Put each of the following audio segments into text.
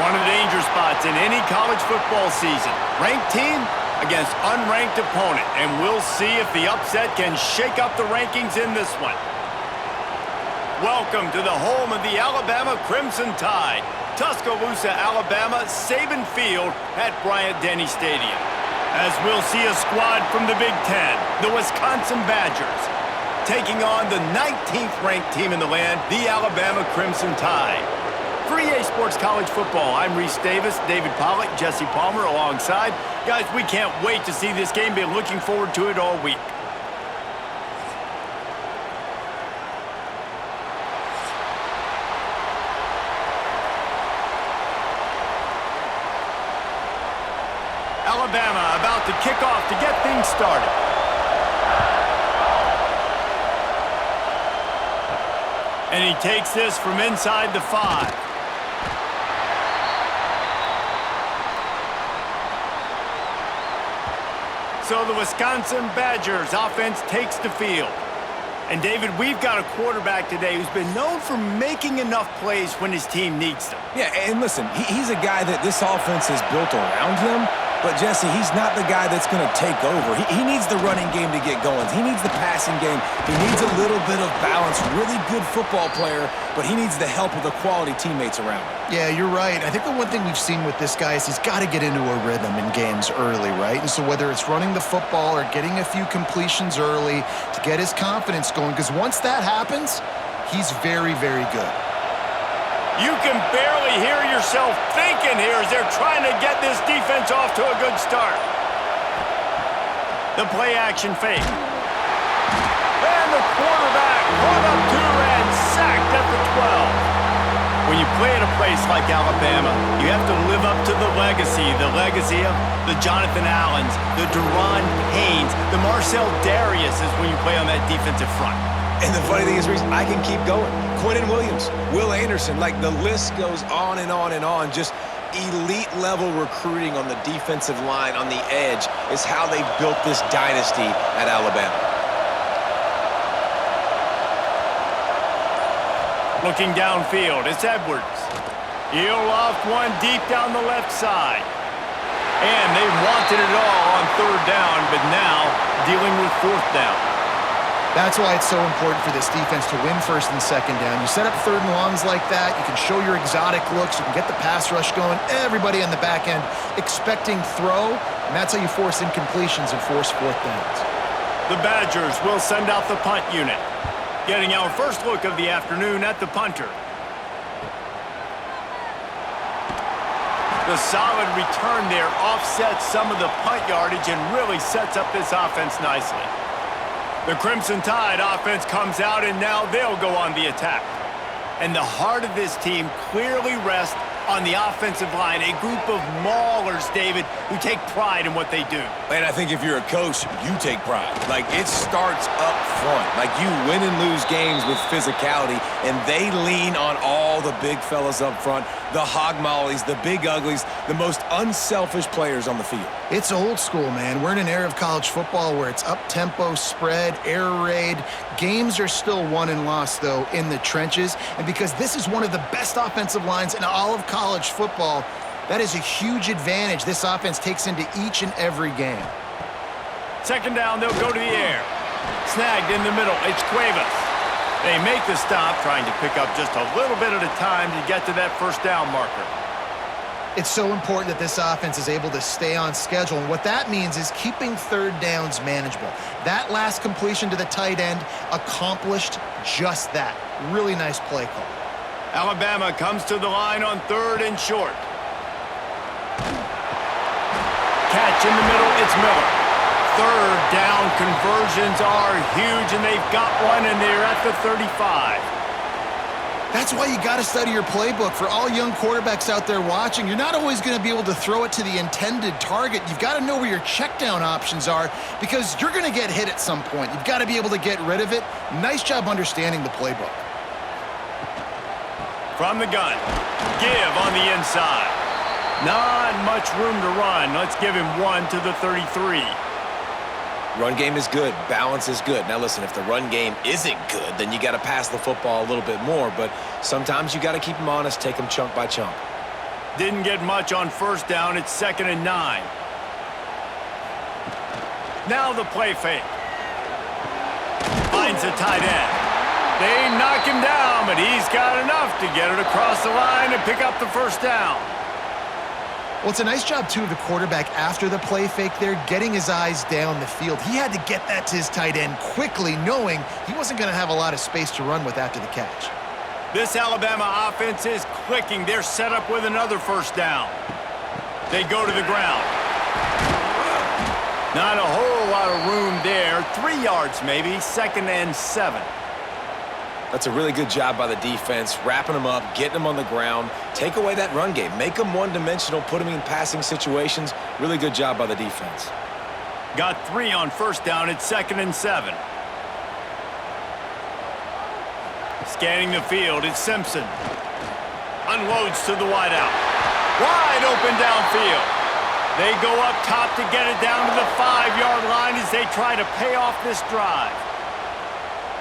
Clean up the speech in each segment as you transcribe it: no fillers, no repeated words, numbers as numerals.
One of the danger spots in any college football season. Ranked team against unranked opponent, and we'll see if the upset can shake up the rankings in this one. Welcome to the home of the Alabama Crimson Tide. Tuscaloosa, Alabama, Saban Field at Bryant-Denny Stadium. As we'll see a squad from the Big Ten, the Wisconsin Badgers, taking on the 19th ranked team in the land, the Alabama Crimson Tide. For EA Sports College Football, I'm Reese Davis, David Pollack, Jesse Palmer alongside. Guys, we can't wait to see this game. Been looking forward to it all week. Alabama about to kick off to get things started. And he takes this from inside the 5. So the Wisconsin Badgers offense takes the field. And David, we've got a quarterback today who's been known for making enough plays when his team needs them. Yeah, and listen, he's a guy that this offense is built around him. But, Jesse, he's not the guy that's going to take over. He needs the running game to get going. He needs the passing game. He needs a little bit of balance. Really good football player, but he needs the help of the quality teammates around him. Yeah, you're right. I think the one thing we've seen with this guy is he's got to get into a rhythm in games early, right? And so whether it's running the football or getting a few completions early to get his confidence going, because once that happens, he's very, very good. You can barely hear yourself thinking here as they're trying to get this defense off to a good start. The play-action fake. And the quarterback brought up 2 and sacked at the 12. When you play at a place like Alabama, you have to live up to the legacy of the Jonathan Allens, the Deron Paynes, the Marcel Dariuses when you play on that defensive front. And the funny thing is, Reese, I can keep going. Quentin Williams, Will Anderson, like the list goes on and on and on. Just elite-level recruiting on the defensive line, on the edge, is how they built this dynasty at Alabama. Looking downfield, it's Edwards. He'll loft one deep down the left side. And they wanted it all on 3rd down, but now dealing with 4th down. That's why it's so important for this defense to win 1st and 2nd down. You set up 3rd and longs like that. You can show your exotic looks. You can get the pass rush going. Everybody on the back end expecting throw, and that's how you force incompletions and force 4th downs. The Badgers will send out the punt unit. Getting our first look of the afternoon at the punter. The solid return there offsets some of the punt yardage and really sets up this offense nicely. The Crimson Tide offense comes out, and now they'll go on the attack. And the heart of this team clearly rests on the offensive line, a group of maulers, David, who take pride in what they do. And I think if you're a coach, you take pride. Like, it starts up front. Like, you win and lose games with physicality, and they lean on all the big fellas up front, the hog mollies, the big uglies, the most unselfish players on the field. It's old school, man. We're in an era of college football where it's up-tempo, spread, air raid. Games are still won and lost, though, in the trenches. And because this is one of the best offensive lines in all of college football, that is a huge advantage this offense takes into each and every game. 2nd down, they'll go to the air. Snagged in the middle, it's Cuevas. They make the stop, trying to pick up just a little bit at a time to get to that 1st down marker. It's so important that this offense is able to stay on schedule, and what that means is keeping 3rd downs manageable. That last completion to the tight end accomplished just that. Really nice play call. Alabama comes to the line on 3rd and short. Catch in the middle, it's Miller. 3rd down conversions are huge, and they've got one, and they're at the 35. That's why you got to study your playbook. For all young quarterbacks out there watching, you're not always going to be able to throw it to the intended target. You've got to know where your check down options are because you're going to get hit at some point. You've got to be able to get rid of it. Nice job understanding the playbook. From the gun, give on the inside. Not much room to run. Let's give him one to the 33. Run game is good. Balance is good. Now, listen, if the run game isn't good, then you got to pass the football a little bit more. But sometimes you got to keep them honest, take them chunk by chunk. Didn't get much on first down. It's 2nd and 9. Now the play fake. Finds a tight end. They knock him down, but he's got enough to get it across the line and pick up the first down. Well, it's a nice job, too, of the quarterback after the play fake there, getting his eyes down the field. He had to get that to his tight end quickly, knowing he wasn't going to have a lot of space to run with after the catch. This Alabama offense is clicking. They're set up with another first down. They go to the ground. Not a whole lot of room there. 3 yards maybe, 2nd and 7. That's a really good job by the defense, wrapping them up, getting them on the ground. Take away that run game. Make them one-dimensional, put them in passing situations. Really good job by the defense. Got 3 on first down. It's 2nd and 7. Scanning the field, it's Simpson. Unloads to the wideout. Wide open downfield. They go up top to get it down to the 5-yard line as they try to pay off this drive.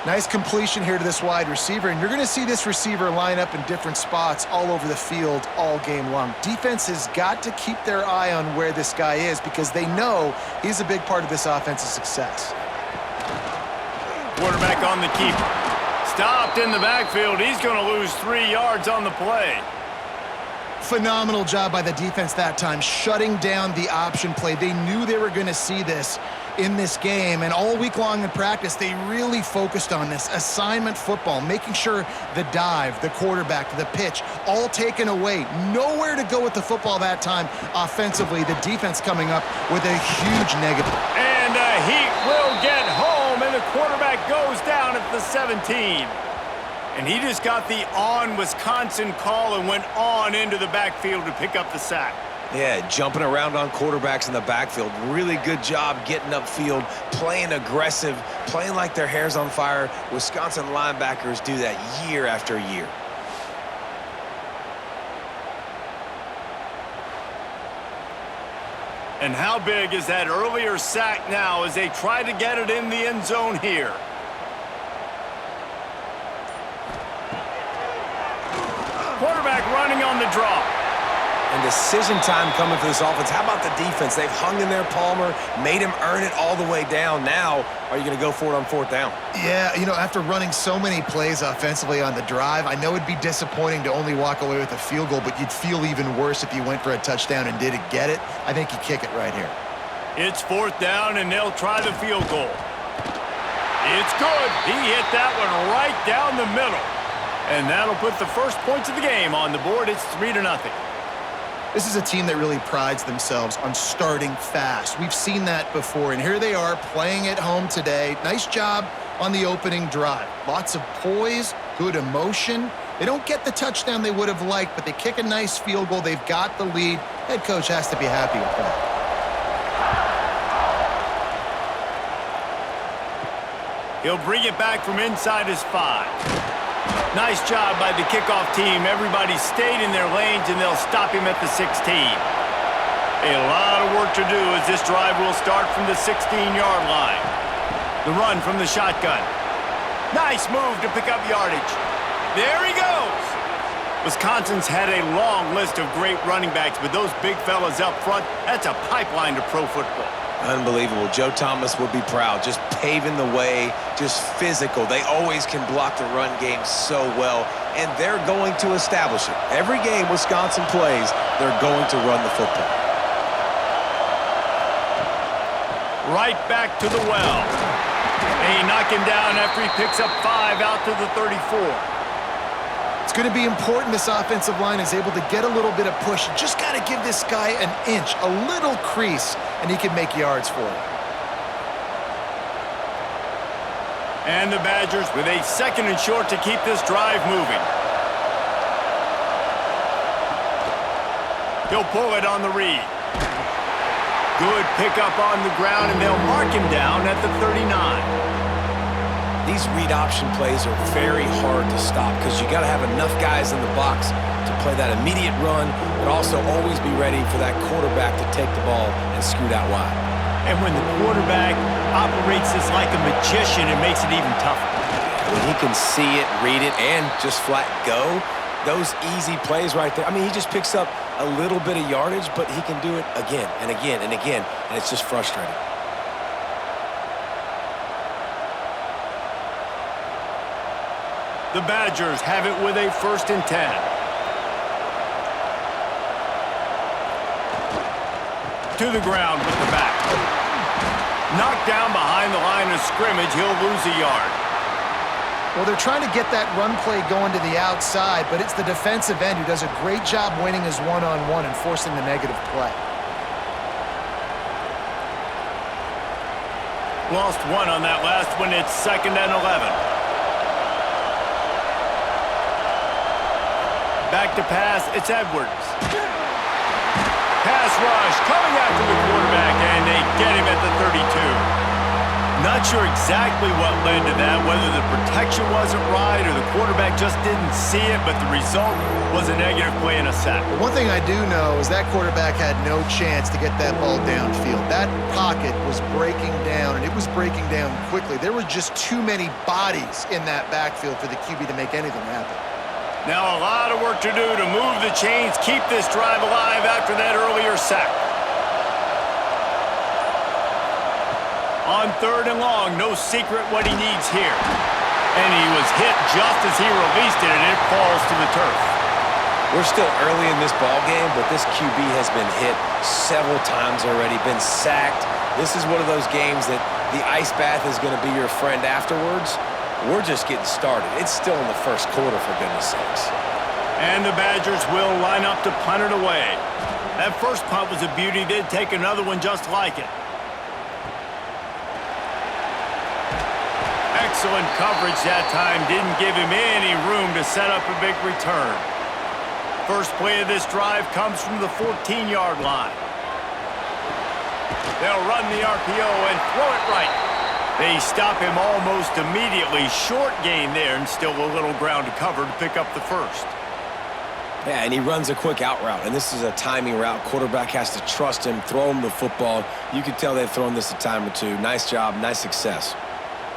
Nice completion here to this wide receiver, and you're going to see this receiver line up in different spots all over the field all game long. Defense has got to keep their eye on where this guy is because they know he's a big part of this offense's success. Quarterback on the keeper. Stopped in the backfield. He's going to lose 3 yards on the play. Phenomenal job by the defense that time, shutting down the option play. They knew they were going to see this in this game, and all week long in practice, they really focused on this assignment football, making sure the dive, the quarterback, the pitch, all taken away. Nowhere to go with the football that time offensively. The defense coming up with a huge negative. And he will get home, and the quarterback goes down at the 17. And he just got the on-Wisconsin call and went on into the backfield to pick up the sack. Yeah, jumping around on quarterbacks in the backfield. Really good job getting upfield, playing aggressive, playing like their hair's on fire. Wisconsin linebackers do that year after year. And how big is that earlier sack now as they try to get it in the end zone here? Quarterback running on the draw. And decision time coming for this offense. How about the defense? They've hung in there, Palmer, made him earn it all the way down. Now, are you going to go for it on 4th down? Yeah, you know, after running so many plays offensively on the drive, I know it'd be disappointing to only walk away with a field goal, but you'd feel even worse if you went for a touchdown and didn't get it. I think you kick it right here. It's 4th down, and they'll try the field goal. It's good. He hit that one right down the middle. And that'll put the first points of the game on the board. It's 3-0. This is a team that really prides themselves on starting fast. We've seen that before, and here they are playing at home today. Nice job on the opening drive. Lots of poise, good emotion. They don't get the touchdown they would have liked, but they kick a nice field goal. They've got the lead. Head coach has to be happy with that. He'll bring it back from inside his 5. Nice job by the kickoff team. Everybody stayed in their lanes, and they'll stop him at the 16. A lot of work to do as this drive will start from the 16-yard line. The run from the shotgun. Nice move to pick up yardage. There he goes. Wisconsin's had a long list of great running backs, but those big fellas up front, that's a pipeline to pro football. Unbelievable. Joe Thomas would be proud. Just paving the way, just physical. They always can block the run game so well, and they're going to establish it. Every game Wisconsin plays, they're going to run the football. Right back to the well. They knock him down after he picks up 5 out to the 34. It's going to be important this offensive line is able to get a little bit of push. You just got to give this guy an inch, a little crease, and he can make yards for it. And the Badgers with a 2nd and short to keep this drive moving. He'll pull it on the read. Good pickup on the ground, and they'll mark him down at the 39. These read option plays are very hard to stop because you got to have enough guys in the box to play that immediate run, but also always be ready for that quarterback to take the ball and scoot out wide. And when the quarterback operates this like a magician, it makes it even tougher. When he can see it, read it, and just flat go, those easy plays right there. I mean, he just picks up a little bit of yardage, but he can do it again and again and again, and it's just frustrating. The Badgers have it with a 1st and 10. To the ground with the back. Knocked down behind the line of scrimmage, he'll lose a yard. Well, they're trying to get that run play going to the outside, but it's the defensive end who does a great job winning his one-on-one and forcing the negative play. Lost one on that last one. It's 2nd and 11. Back to pass, it's Edwards. Pass rush coming after the quarterback, and they get him at the 32. Not sure exactly what led to that, whether the protection wasn't right or the quarterback just didn't see it, but the result was a negative play and a sack. But one thing I do know is that quarterback had no chance to get that ball downfield. That pocket was breaking down, and it was breaking down quickly. There were just too many bodies in that backfield for the QB to make anything happen. Now a lot of work to do to move the chains, keep this drive alive after that earlier sack. On 3rd and long, no secret what he needs here. And he was hit just as he released it, and it falls to the turf. We're still early in this ball game, but this QB has been hit several times already, been sacked. This is one of those games that the ice bath is going to be your friend afterwards. We're just getting started. It's still in the 1st quarter, for goodness sakes. And the Badgers will line up to punt it away. That first punt was a beauty. They'd take another one just like it. Excellent coverage that time. Didn't give him any room to set up a big return. First play of this drive comes from the 14-yard line. They'll run the RPO and throw it right. They stop him almost immediately. Short gain there, and still a little ground to cover to pick up the 1st. Yeah, and he runs a quick out route, and this is a timing route. Quarterback has to trust him, throw him the football. You can tell they've thrown this a time or two. Nice job, nice success.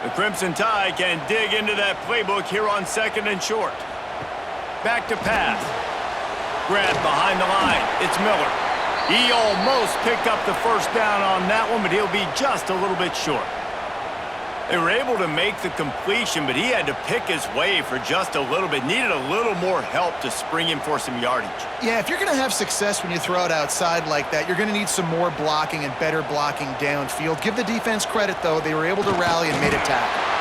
The Crimson Tide can dig into that playbook here on 2nd and short. Back to pass. Grab behind the line. It's Miller. He almost picked up the 1st down on that one, but he'll be just a little bit short. They were able to make the completion, but he had to pick his way for just a little bit. Needed a little more help to spring him for some yardage. Yeah, if you're going to have success when you throw it outside like that, you're going to need some more blocking and better blocking downfield. Give the defense credit, though. They were able to rally and made a tackle.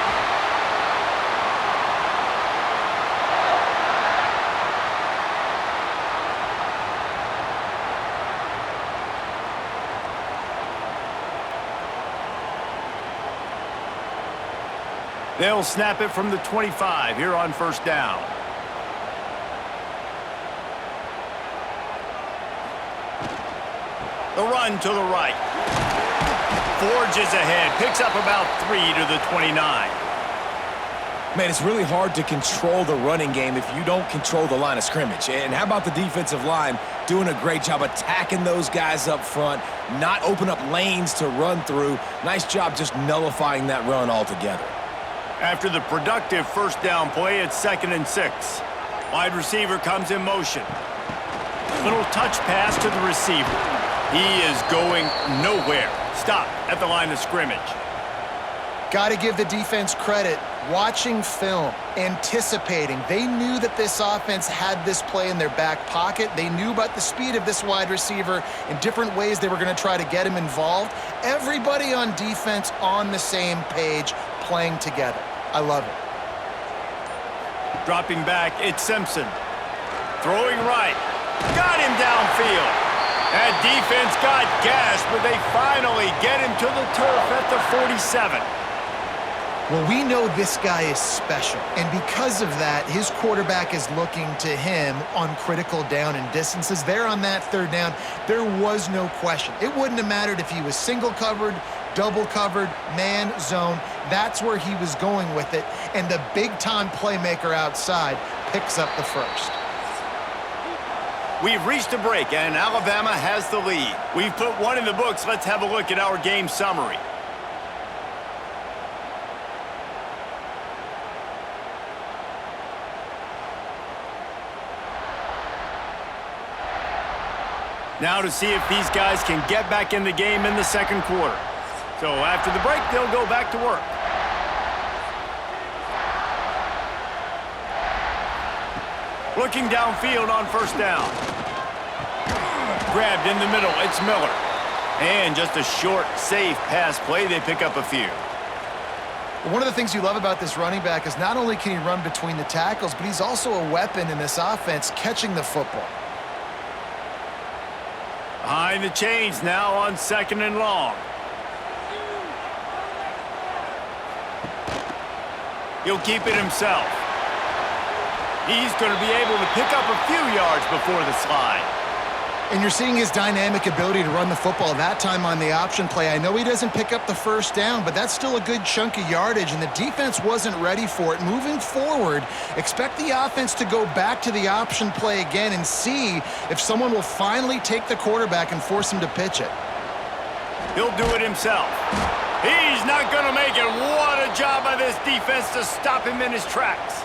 They'll snap it from the 25 here on 1st down. The run to the right. Forges ahead, picks up about 3 to the 29. Man, it's really hard to control the running game if you don't control the line of scrimmage. And how about the defensive line doing a great job attacking those guys up front, not open up lanes to run through. Nice job just nullifying that run altogether. After the productive 1st down play, it's 2nd and 6. Wide receiver comes in motion. Little touch pass to the receiver. He is going nowhere. Stop at the line of scrimmage. Got to give the defense credit. Watching film, anticipating. They knew that this offense had this play in their back pocket. They knew about the speed of this wide receiver and different ways they were going to try to get him involved. Everybody on defense on the same page, playing together. I love it. Dropping back, it's Simpson. Throwing right. Got him downfield. That defense got gashed, but they finally get him to the turf at the 47. Well, we know this guy is special, and because of that, his quarterback is looking to him on critical down and distances. There on that 3rd down, there was no question. It wouldn't have mattered if he was single covered, double covered, man, zone. That's where he was going with it, and the big-time playmaker outside picks up the 1st. We've reached a break, and Alabama has the lead. We've put one in the books. Let's have a look at our game summary. Now to see if these guys can get back in the game in the second quarter. So after the break, they'll go back to work. Looking downfield on first down. Grabbed in the middle, it's Miller. And just a short, safe pass play, they pick up a few. One of the things you love about this running back is not only can he run between the tackles, but he's also a weapon in this offense catching the football. Behind the chains now on 2nd and long. He'll keep it himself. He's going to be able to pick up a few yards before the slide. And you're seeing his dynamic ability to run the football that time on the option play. I know he doesn't pick up the first down, but that's still a good chunk of yardage, and the defense wasn't ready for it. Moving forward, expect the offense to go back to the option play again and see if someone will finally take the quarterback and force him to pitch it. He'll do it himself. He's not going to make it. What a job by this defense to stop him in his tracks.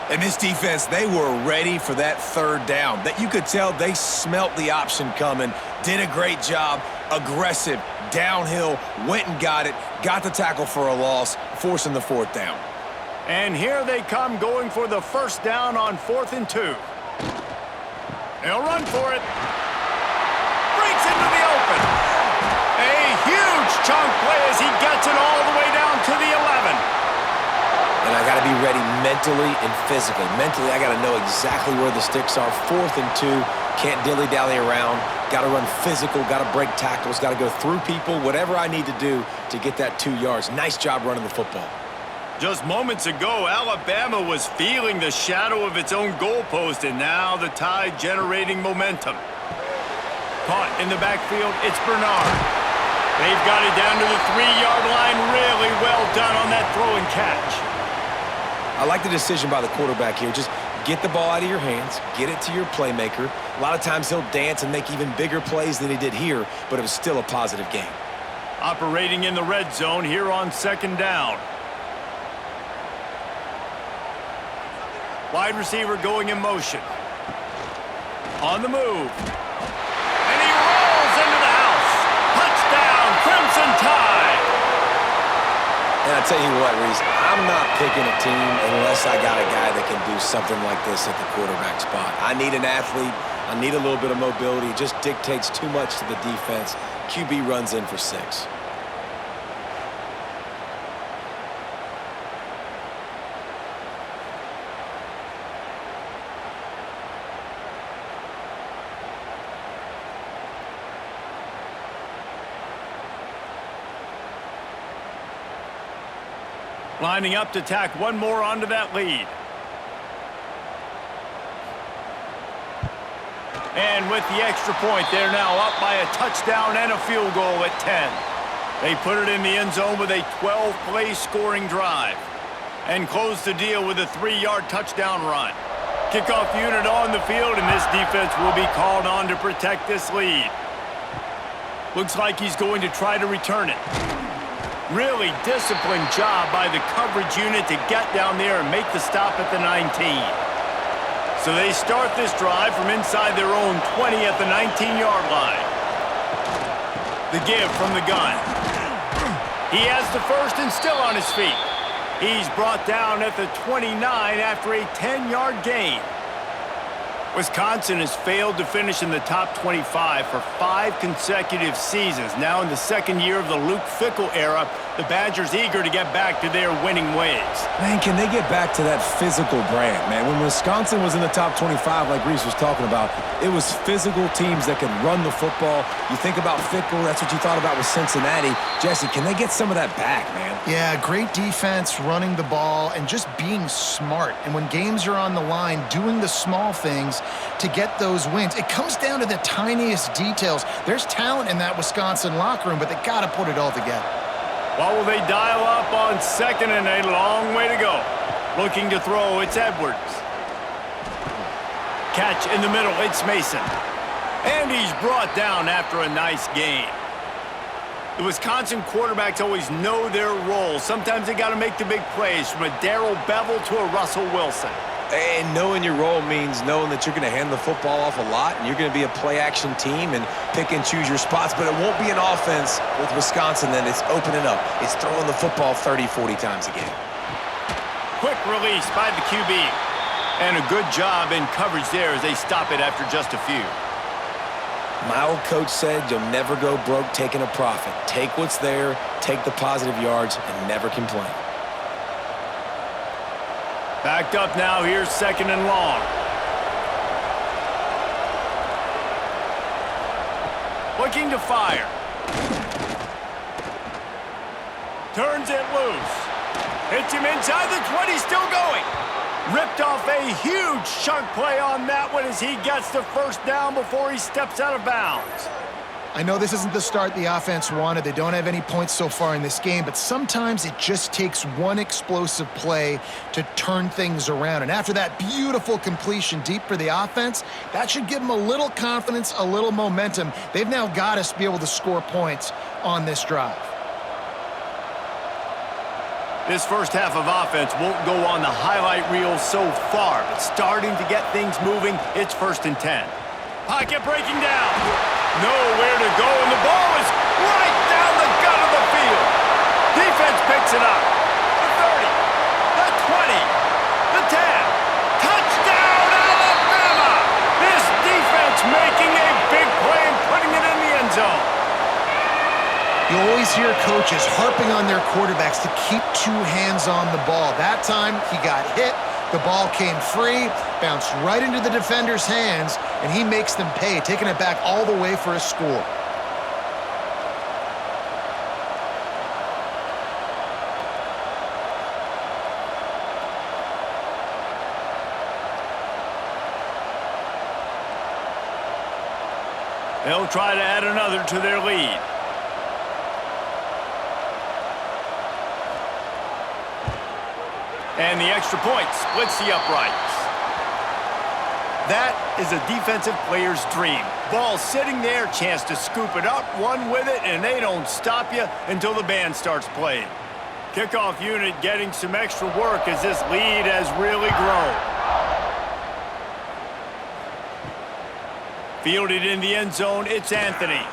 And this defense, they were ready for that third down. That you could tell they smelt the option coming, did a great job, aggressive, downhill, went and got it, got the tackle for a loss, forcing the fourth down. And here they come going for the first down on 4th and 2. They'll run for it. Breaks into the open. A huge chunk play as he gets it all the way down to the 11. And I got to be ready mentally and physically. Mentally, I got to know exactly where the sticks are. 4th and 2, can't dilly-dally around. Got to run physical, got to break tackles, got to go through people, whatever I need to do to get that 2 yards. Nice job running the football. Just moments ago, Alabama was feeling the shadow of its own goalpost, and now the Tide generating momentum. Caught in the backfield, it's Bernard. They've got it down to the 3-yard line. Really well done on that throw and catch. I like the decision by the quarterback here. Just get the ball out of your hands, get it to your playmaker. A lot of times he'll dance and make even bigger plays than he did here, but it was still a positive game. Operating in the red zone here on 2nd down. Wide receiver going in motion. On the move. And he rolls into the house. Touchdown, Crimson Tide. And I tell you what, Reese, I'm not picking a team unless I got a guy that can do something like this at the quarterback spot. I need an athlete. I need a little bit of mobility. It just dictates too much to the defense. QB runs in for 6. Lining up to tack one more onto that lead. And with the extra point, they're now up by a touchdown and a field goal at 10. They put it in the end zone with a 12-play scoring drive and close the deal with a 3-yard touchdown run. Kickoff unit on the field, and this defense will be called on to protect this lead. Looks like he's going to try to return it. Really disciplined job by the coverage unit to get down there and make the stop at the 19. So they start this drive from inside their own 20 at the 19-yard line. The give from the gun. He has the first and still on his feet. He's brought down at the 29 after a 10-yard gain. Wisconsin has failed to finish in the top 25 for 5 consecutive seasons. Now in the second year of the Luke Fickell era, the Badgers eager to get back to their winning ways. Man, can they get back to that physical brand, man? When Wisconsin was in the top 25, like Reese was talking about, it was physical teams that could run the football. You think about Fickell, that's what you thought about with Cincinnati. Jesse, can they get some of that back, man? Yeah, great defense, running the ball, and just being smart. And when games are on the line, doing the small things to get those wins. It comes down to the tiniest details. There's talent in that Wisconsin locker room, but they got to put it all together. Well, will they dial up on 2nd and a long way to go? Looking to throw, it's Edwards. Catch in the middle, it's Mason. And he's brought down after a nice gain. The Wisconsin quarterbacks always know their role. Sometimes they got to make the big plays, from a Darrell Bevel to a Russell Wilson. And knowing your role means knowing that you're going to hand the football off a lot and you're going to be a play-action team and pick and choose your spots, but it won't be an offense with Wisconsin then. It's opening up. It's throwing the football 30, 40 times a game. Quick release by the QB. And a good job in coverage there as they stop it after just a few. My old coach said you'll never go broke taking a profit. Take what's there, take the positive yards, and never complain. Backed up now, here's 2nd and long. Looking to fire. Turns it loose. Hits him inside the 20, still going. Ripped off a huge chunk play on that one as he gets the first down before he steps out of bounds. I know this isn't the start the offense wanted. They don't have any points so far in this game, but sometimes it just takes one explosive play to turn things around. And after that beautiful completion deep for the offense, that should give them a little confidence, a little momentum. They've now got to be able to score points on this drive. This first half of offense won't go on the highlight reel so far, but starting to get things moving, it's 1st and 10. Pocket breaking down. Nowhere to go, and the ball is right down the gut of the field. Defense picks it up. The 30, the 20, the 10. Touchdown, Alabama! This defense making a big play and putting it in the end zone. You always hear coaches harping on their quarterbacks to keep 2 hands on the ball. That time, he got hit. The ball came free, bounced right into the defender's hands, and he makes them pay, taking it back all the way for a score. They'll try to add another to their lead. And the extra point splits the uprights. That is a defensive player's dream. Ball sitting there, chance to scoop it up, run with it, and they don't stop you until the band starts playing. Kickoff unit getting some extra work as this lead has really grown. Fielded in the end zone, it's Anthony.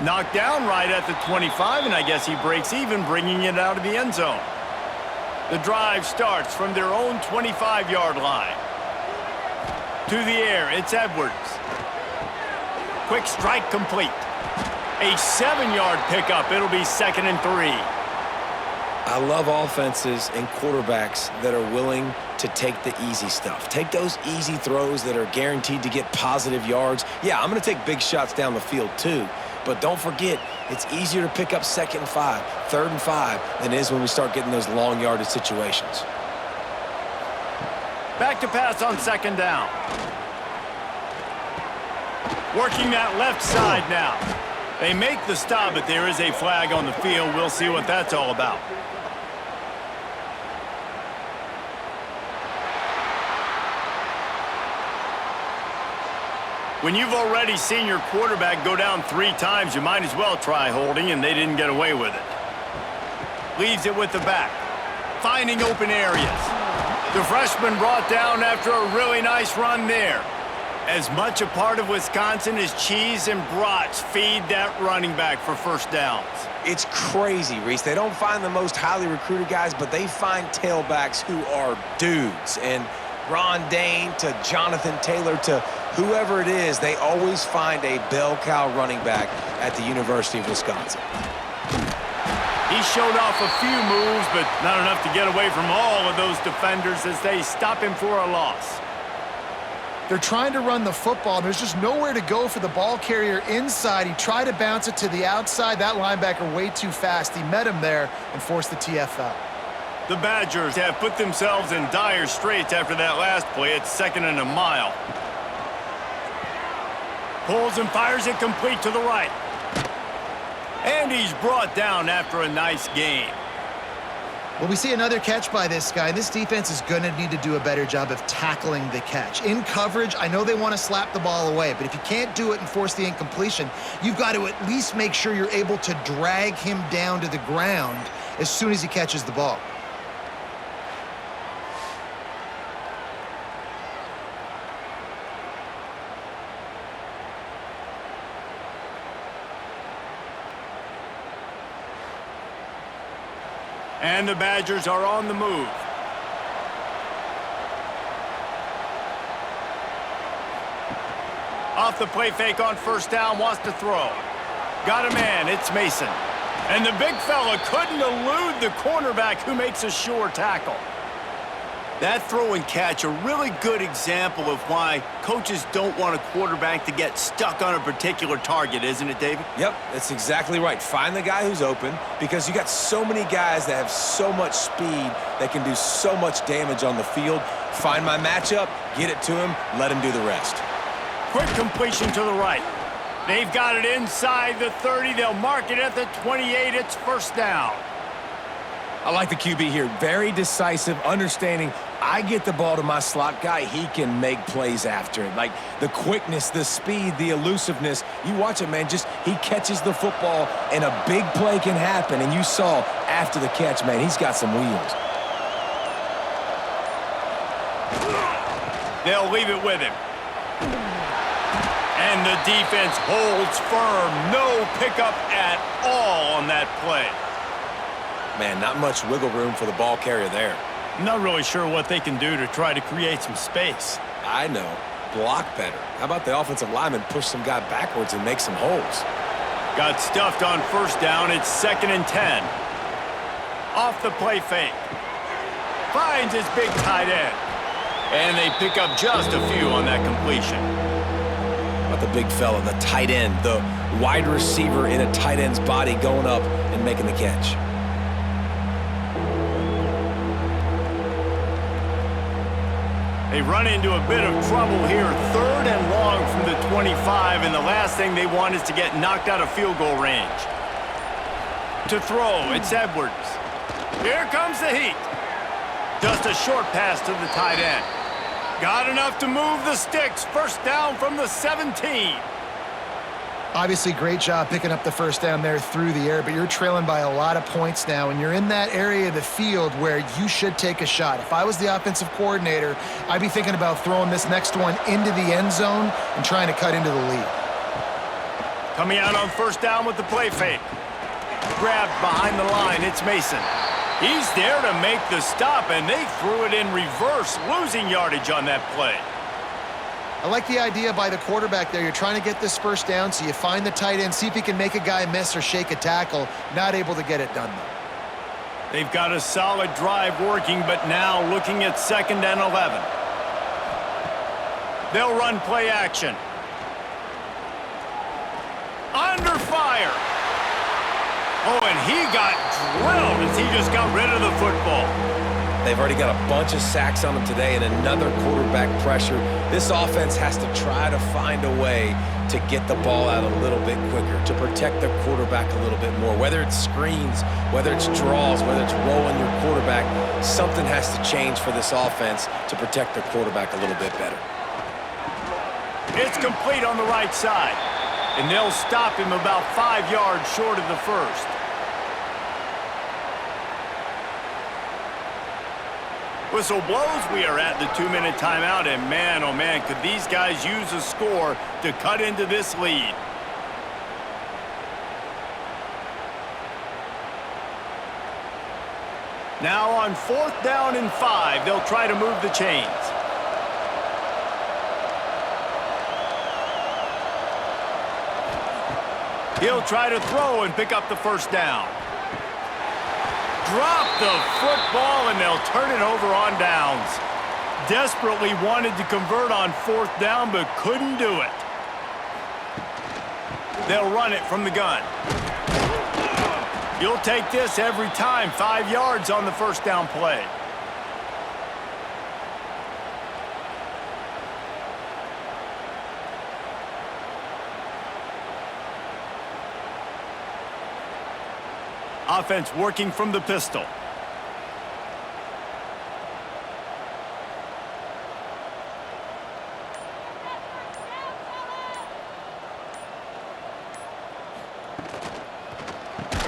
Knocked down right at the 25, and I guess he breaks even, bringing it out of the end zone. The drive starts from their own 25-yard line. To the air, it's Edwards. Quick strike complete. A 7-yard pickup. It'll be 2nd and 3. I love offenses and quarterbacks that are willing to take the easy stuff. Take those easy throws that are guaranteed to get positive yards. Yeah, I'm going to take big shots down the field too. But don't forget, it's easier to pick up 2nd and 5, 3rd and 5 than it is when we start getting those long yardage situations. Back to pass on 2nd down. Working that left side now. They make the stop, but there is a flag on the field. We'll see what that's all about. When you've already seen your quarterback go down 3 times, you might as well try holding, and they didn't get away with it. Leaves it with the back. Finding open areas. The freshman brought down after a really nice run there. As much a part of Wisconsin as cheese and brats feed that running back for first downs. It's crazy, Reese. They don't find the most highly recruited guys, but they find tailbacks who are dudes. And Ron Dane to Jonathan Taylor to whoever it is, they always find a bell cow running back at the University of Wisconsin. He showed off a few moves, but not enough to get away from all of those defenders as they stop him for a loss. They're trying to run the football. There's just nowhere to go for the ball carrier inside. He tried to bounce it to the outside. That linebacker way too fast. He met him there and forced the TFL. The Badgers have put themselves in dire straits after that last play. It's 2nd and a mile. Pulls and fires it complete to the right. And he's brought down after a nice gain. Well, we see another catch by this guy. This defense is going to need to do a better job of tackling the catch. In coverage, I know they want to slap the ball away, but if you can't do it and force the incompletion, you've got to at least make sure you're able to drag him down to the ground as soon as he catches the ball. And the Badgers are on the move. Off the play fake on first down, wants to throw. Got a man, it's Mason. And the big fella couldn't elude the cornerback who makes a sure tackle. That throw and catch, a really good example of why coaches don't want a quarterback to get stuck on a particular target, isn't it, David? Yep, that's exactly right. Find the guy who's open because you got so many guys that have so much speed that can do so much damage on the field. Find my matchup, get it to him, let him do the rest. Quick completion to the right. They've got it inside the 30. They'll mark it at the 28. It's first down. I like the QB here. Very decisive, understanding I get the ball to my slot guy, he can make plays after it. Like the quickness, the speed, the elusiveness. You watch it, man, just he catches the football and a big play can happen. And you saw after the catch, man, he's got some wheels. They'll leave it with him. And the defense holds firm. No pickup at all on that play. Man, not much wiggle room for the ball carrier there. Not really sure what they can do to try to create some space. I know. Block better. How about the offensive lineman push some guy backwards and make some holes? Got stuffed on first down. It's 2nd and 10. Off the play fake. Finds his big tight end. And they pick up just a few on that completion. About the big fella, the tight end, the wide receiver in a tight end's body going up and making the catch. They run into a bit of trouble here. 3rd and long from the 25, and the last thing they want is to get knocked out of field goal range. To throw, it's Edwards. Here comes the heat. Just a short pass to the tight end. Got enough to move the sticks. First down from the 17. Obviously, great job picking up the first down there through the air, but you're trailing by a lot of points now, and you're in that area of the field where you should take a shot. If I was the offensive coordinator, I'd be thinking about throwing this next one into the end zone and trying to cut into the lead. Coming out on first down with the play fake. Grabbed behind the line, it's Mason. He's there to make the stop, and they threw it in reverse, losing yardage on that play. I like the idea by the quarterback there. You're trying to get this first down, so you find the tight end, see if he can make a guy miss or shake a tackle. Not able to get it done, though. They've got a solid drive working, but now looking at 2nd and 11. They'll run play action. Under fire. Oh, and he got drilled as he just got rid of the football. They've already got a bunch of sacks on them today and another quarterback pressure. This offense has to try to find a way to get the ball out a little bit quicker, to protect their quarterback a little bit more. Whether it's screens, whether it's draws, whether it's rolling your quarterback, something has to change for this offense to protect their quarterback a little bit better. It's complete on the right side, and they'll stop him about 5 yards short of the first. Whistle blows. We are at the 2-minute timeout, and man, oh man, could these guys use a score to cut into this lead. Now on 4th down and 5, they'll try to move the chains. He'll try to throw and pick up the first down. Drop the football, and they'll turn it over on downs. Desperately wanted to convert on 4th down, but couldn't do it. They'll run it from the gun. You'll take this every time. 5 yards on the first down play. Offense working from the pistol.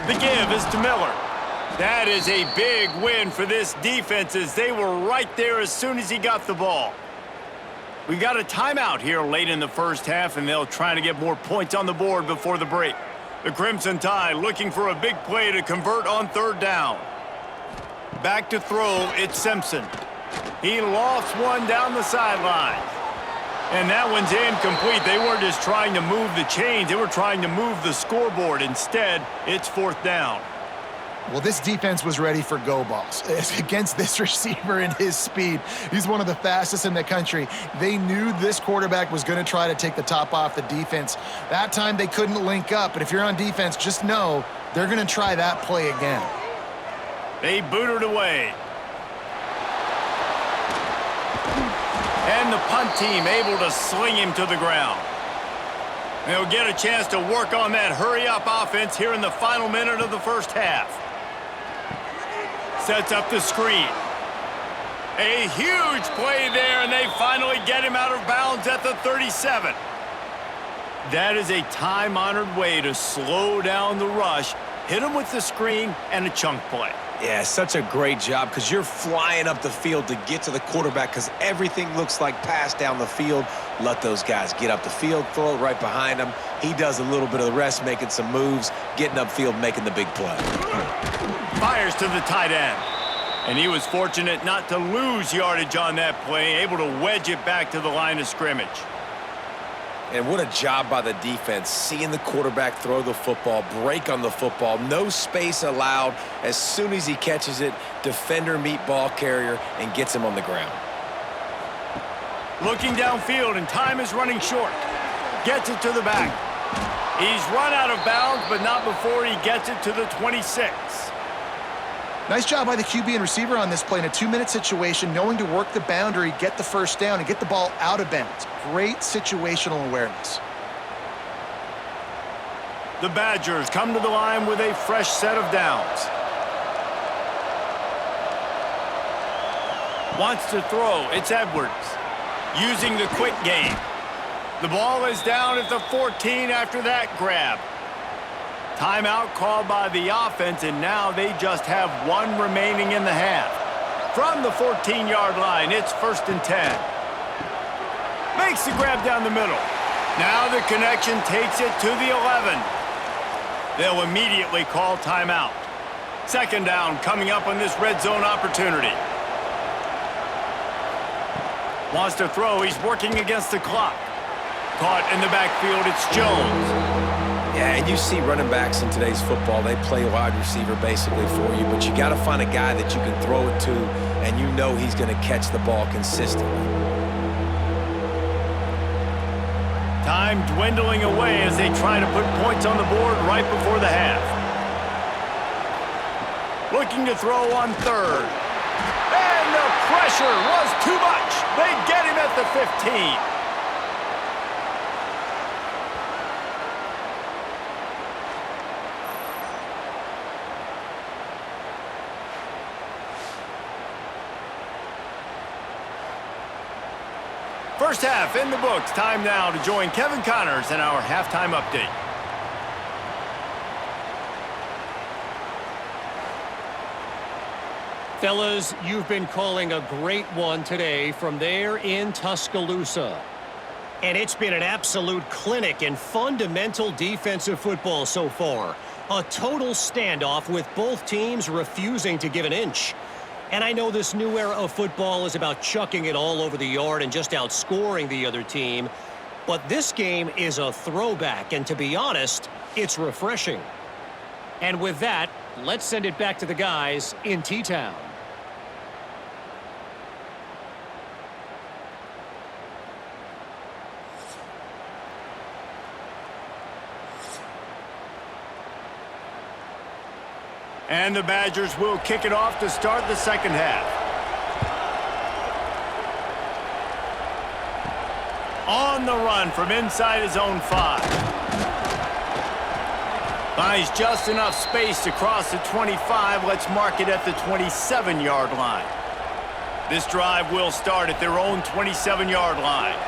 The give is to Miller. That is a big win for this defense as they were right there as soon as he got the ball. We got a timeout here late in the first half, and they'll try to get more points on the board before the break. The Crimson Tide looking for a big play to convert on 3rd down. Back to throw, it's Simpson. He lofts one down the sideline. And that one's incomplete. They weren't just trying to move the chains. They were trying to move the scoreboard. Instead, it's 4th down. Well, this defense was ready for go balls. Against this receiver and his speed, he's one of the fastest in the country. They knew this quarterback was going to try to take the top off the defense. That time they couldn't link up, but if you're on defense, just know they're going to try that play again. They booted away. And the punt team able to sling him to the ground. They'll get a chance to work on that hurry-up offense here in the final minute of the first half. Sets up the screen. A huge play there, and they finally get him out of bounds at the 37. That is a time-honored way to slow down the rush, hit him with the screen, and a chunk play. Yeah, such a great job because you're flying up the field to get to the quarterback because everything looks like pass down the field. Let those guys get up the field, throw it right behind him. He does a little bit of the rest, making some moves, getting upfield, making the big play. Fires to the tight end. And he was fortunate not to lose yardage on that play, able to wedge it back to the line of scrimmage. And what a job by the defense, seeing the quarterback throw the football, break on the football, no space allowed. As soon as he catches it, defender meet ball carrier and gets him on the ground. Looking downfield, and time is running short. Gets it to the back. He's run out of bounds, but not before he gets it to the 26. Nice job by the QB and receiver on this play in a 2-minute situation, knowing to work the boundary, get the first down, and get the ball out of bounds. Great situational awareness. The Badgers come to the line with a fresh set of downs. Wants to throw. It's Edwards. Using the quick game. The ball is down at the 14 after that grab. Timeout called by the offense, and now they just have one remaining in the half. From the 14-yard line, it's 1st and 10. Makes the grab down the middle. Now the connection takes it to the 11. They'll immediately call timeout. 2nd down coming up on this red zone opportunity. Wants to throw. He's working against the clock. Caught in the backfield. It's Jones. Yeah, and you see running backs in today's football, they play wide receiver basically for you, but you got to find a guy that you can throw it to, and you know he's going to catch the ball consistently. Time dwindling away as they try to put points on the board right before the half. Looking to throw on 3rd. And the pressure was too much. They get him at the 15. First half in the books. Time now to join Kevin Connors in our halftime update. Fellas, you've been calling a great one today from there in Tuscaloosa. And it's been an absolute clinic in fundamental defensive football so far. A total standoff with both teams refusing to give an inch. And I know this new era of football is about chucking it all over the yard and just outscoring the other team. But this game is a throwback, and to be honest, it's refreshing. And with that, let's send it back to the guys in T-Town. And the Badgers will kick it off to start the second half. On the run from inside his own 5. Finds just enough space to cross the 25. Let's mark it at the 27-yard line. This drive will start at their own 27-yard line.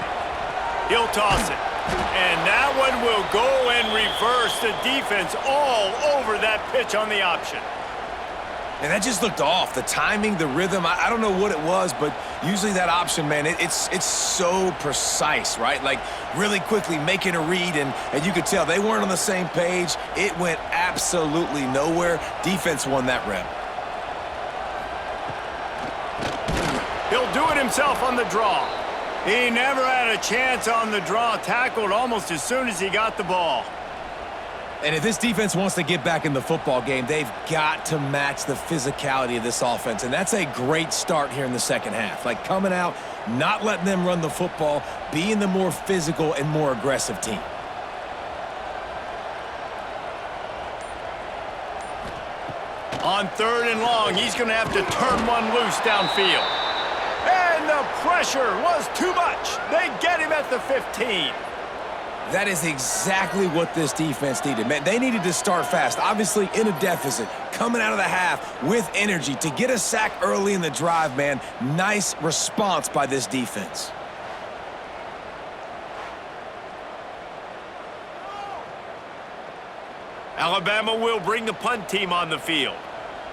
He'll toss it. And that one will go and reverse the defense all over that pitch on the option. And that just looked off. The timing, the rhythm, I don't know what it was, but usually that option, man, it's so precise, right? Like really quickly making a read, and you could tell they weren't on the same page. It went absolutely nowhere. Defense won that rep. He'll do it himself on the draw. He never had a chance on the draw, tackled almost as soon as he got the ball. And if this defense wants to get back in the football game, they've got to match the physicality of this offense. And that's a great start here in the second half. Like coming out, not letting them run the football, being the more physical and more aggressive team. On 3rd and long, he's going to have to turn one loose downfield. And the pressure was too much. They get him at the 15. That is exactly what this defense needed, man. They needed to start fast, obviously in a deficit, coming out of the half with energy to get a sack early in the drive, man. Nice response by this defense. Alabama will bring the punt team on the field.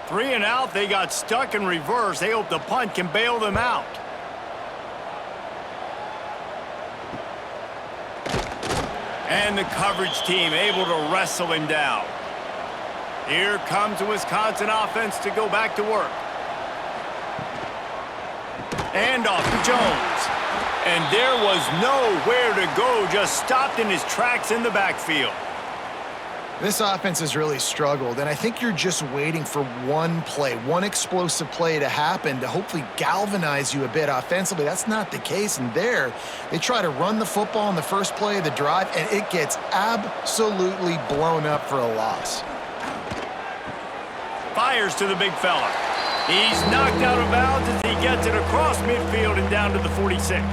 3 and out, they got stuck in reverse. They hope the punt can bail them out. And the coverage team able to wrestle him down. Here comes the Wisconsin offense to go back to work. And off to Jones. And there was nowhere to go, just stopped in his tracks in the backfield. This offense has really struggled, and I think you're just waiting for one play, one explosive play to happen to hopefully galvanize you a bit offensively. That's not the case, and there, they try to run the football in the first play of the drive, and it gets absolutely blown up for a loss. Fires to the big fella. He's knocked out of bounds as he gets it across midfield and down to the 46.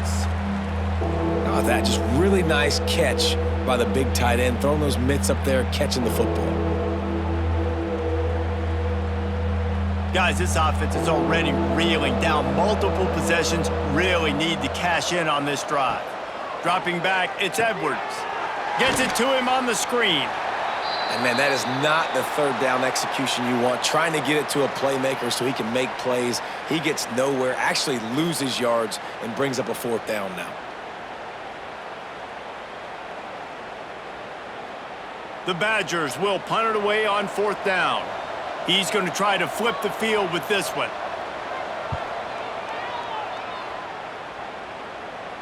Oh, that just really nice catch by the big tight end, throwing those mitts up there, catching the football. Guys, this offense is already reeling down multiple possessions, really need to cash in on this drive. Dropping back, it's Edwards. Gets it to him on the screen. And, man, that is not the third down execution you want. Trying to get it to a playmaker so he can make plays. He gets nowhere, actually loses yards, and brings up a 4th down now. The Badgers will punt it away on 4th down. He's going to try to flip the field with this one.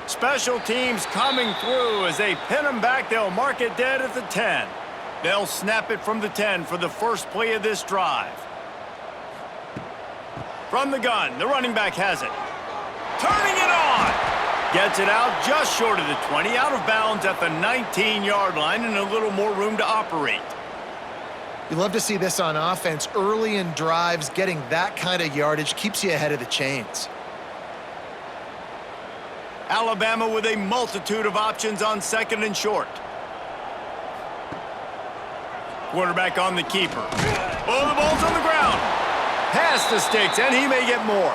Special teams coming through as they pin him back. They'll mark it dead at the 10. They'll snap it from the 10 for the first play of this drive. From the gun, the running back has it. Turning it on! Gets it out just short of the 20, out of bounds at the 19-yard line and a little more room to operate. You love to see this on offense. Early in drives, getting that kind of yardage keeps you ahead of the chains. Alabama with a multitude of options on 2nd and short. Quarterback on the keeper. Oh, the ball's on the ground. Past the sticks, and he may get more.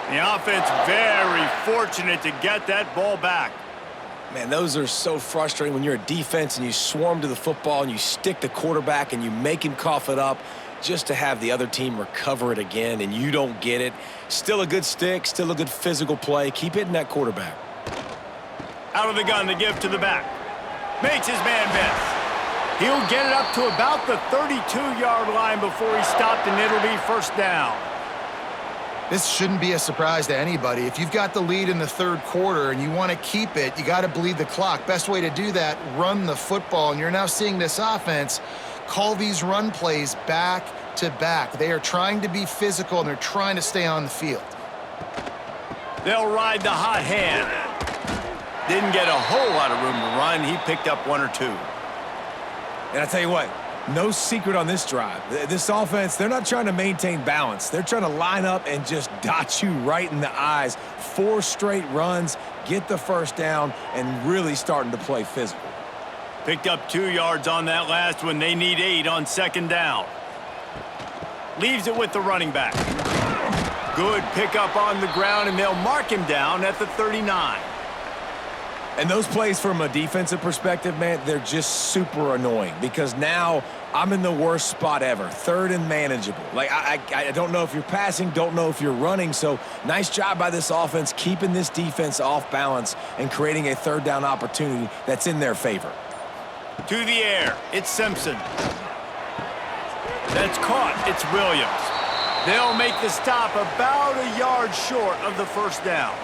The offense very fortunate to get that ball back. Man, those are so frustrating when you're a defense and you swarm to the football and you stick the quarterback and you make him cough it up just to have the other team recover it again and you don't get it. Still a good stick, still a good physical play. Keep hitting that quarterback. Out of the gun, the give to the back. Makes his man miss. He'll get it up to about the 32-yard line before he stopped, and it'll be 1st down. This shouldn't be a surprise to anybody. If you've got the lead in the 3rd quarter and you want to keep it, you got to bleed the clock. Best way to do that, run the football. And you're now seeing this offense call these run plays back to back. They are trying to be physical, and they're trying to stay on the field. They'll ride the hot hand. Didn't get a whole lot of room to run. He picked up 1 or 2. And I tell you what, no secret on this drive. This offense, they're not trying to maintain balance. They're trying to line up and just dot you right in the eyes. 4 straight runs, get the 1st down, and really starting to play physical. Picked up 2 yards on that last one. They need 8 on 2nd down. Leaves it with the running back. Good pickup on the ground, and they'll mark him down at the 39. And those plays from a defensive perspective, man, they're just super annoying because now I'm in the worst spot ever, 3rd and manageable. Like, I don't know if you're passing, don't know if you're running, so nice job by this offense keeping this defense off balance and creating a 3rd down opportunity that's in their favor. To the air, it's Simpson. That's caught, it's Williams. They'll make the stop about a yard short of the first down.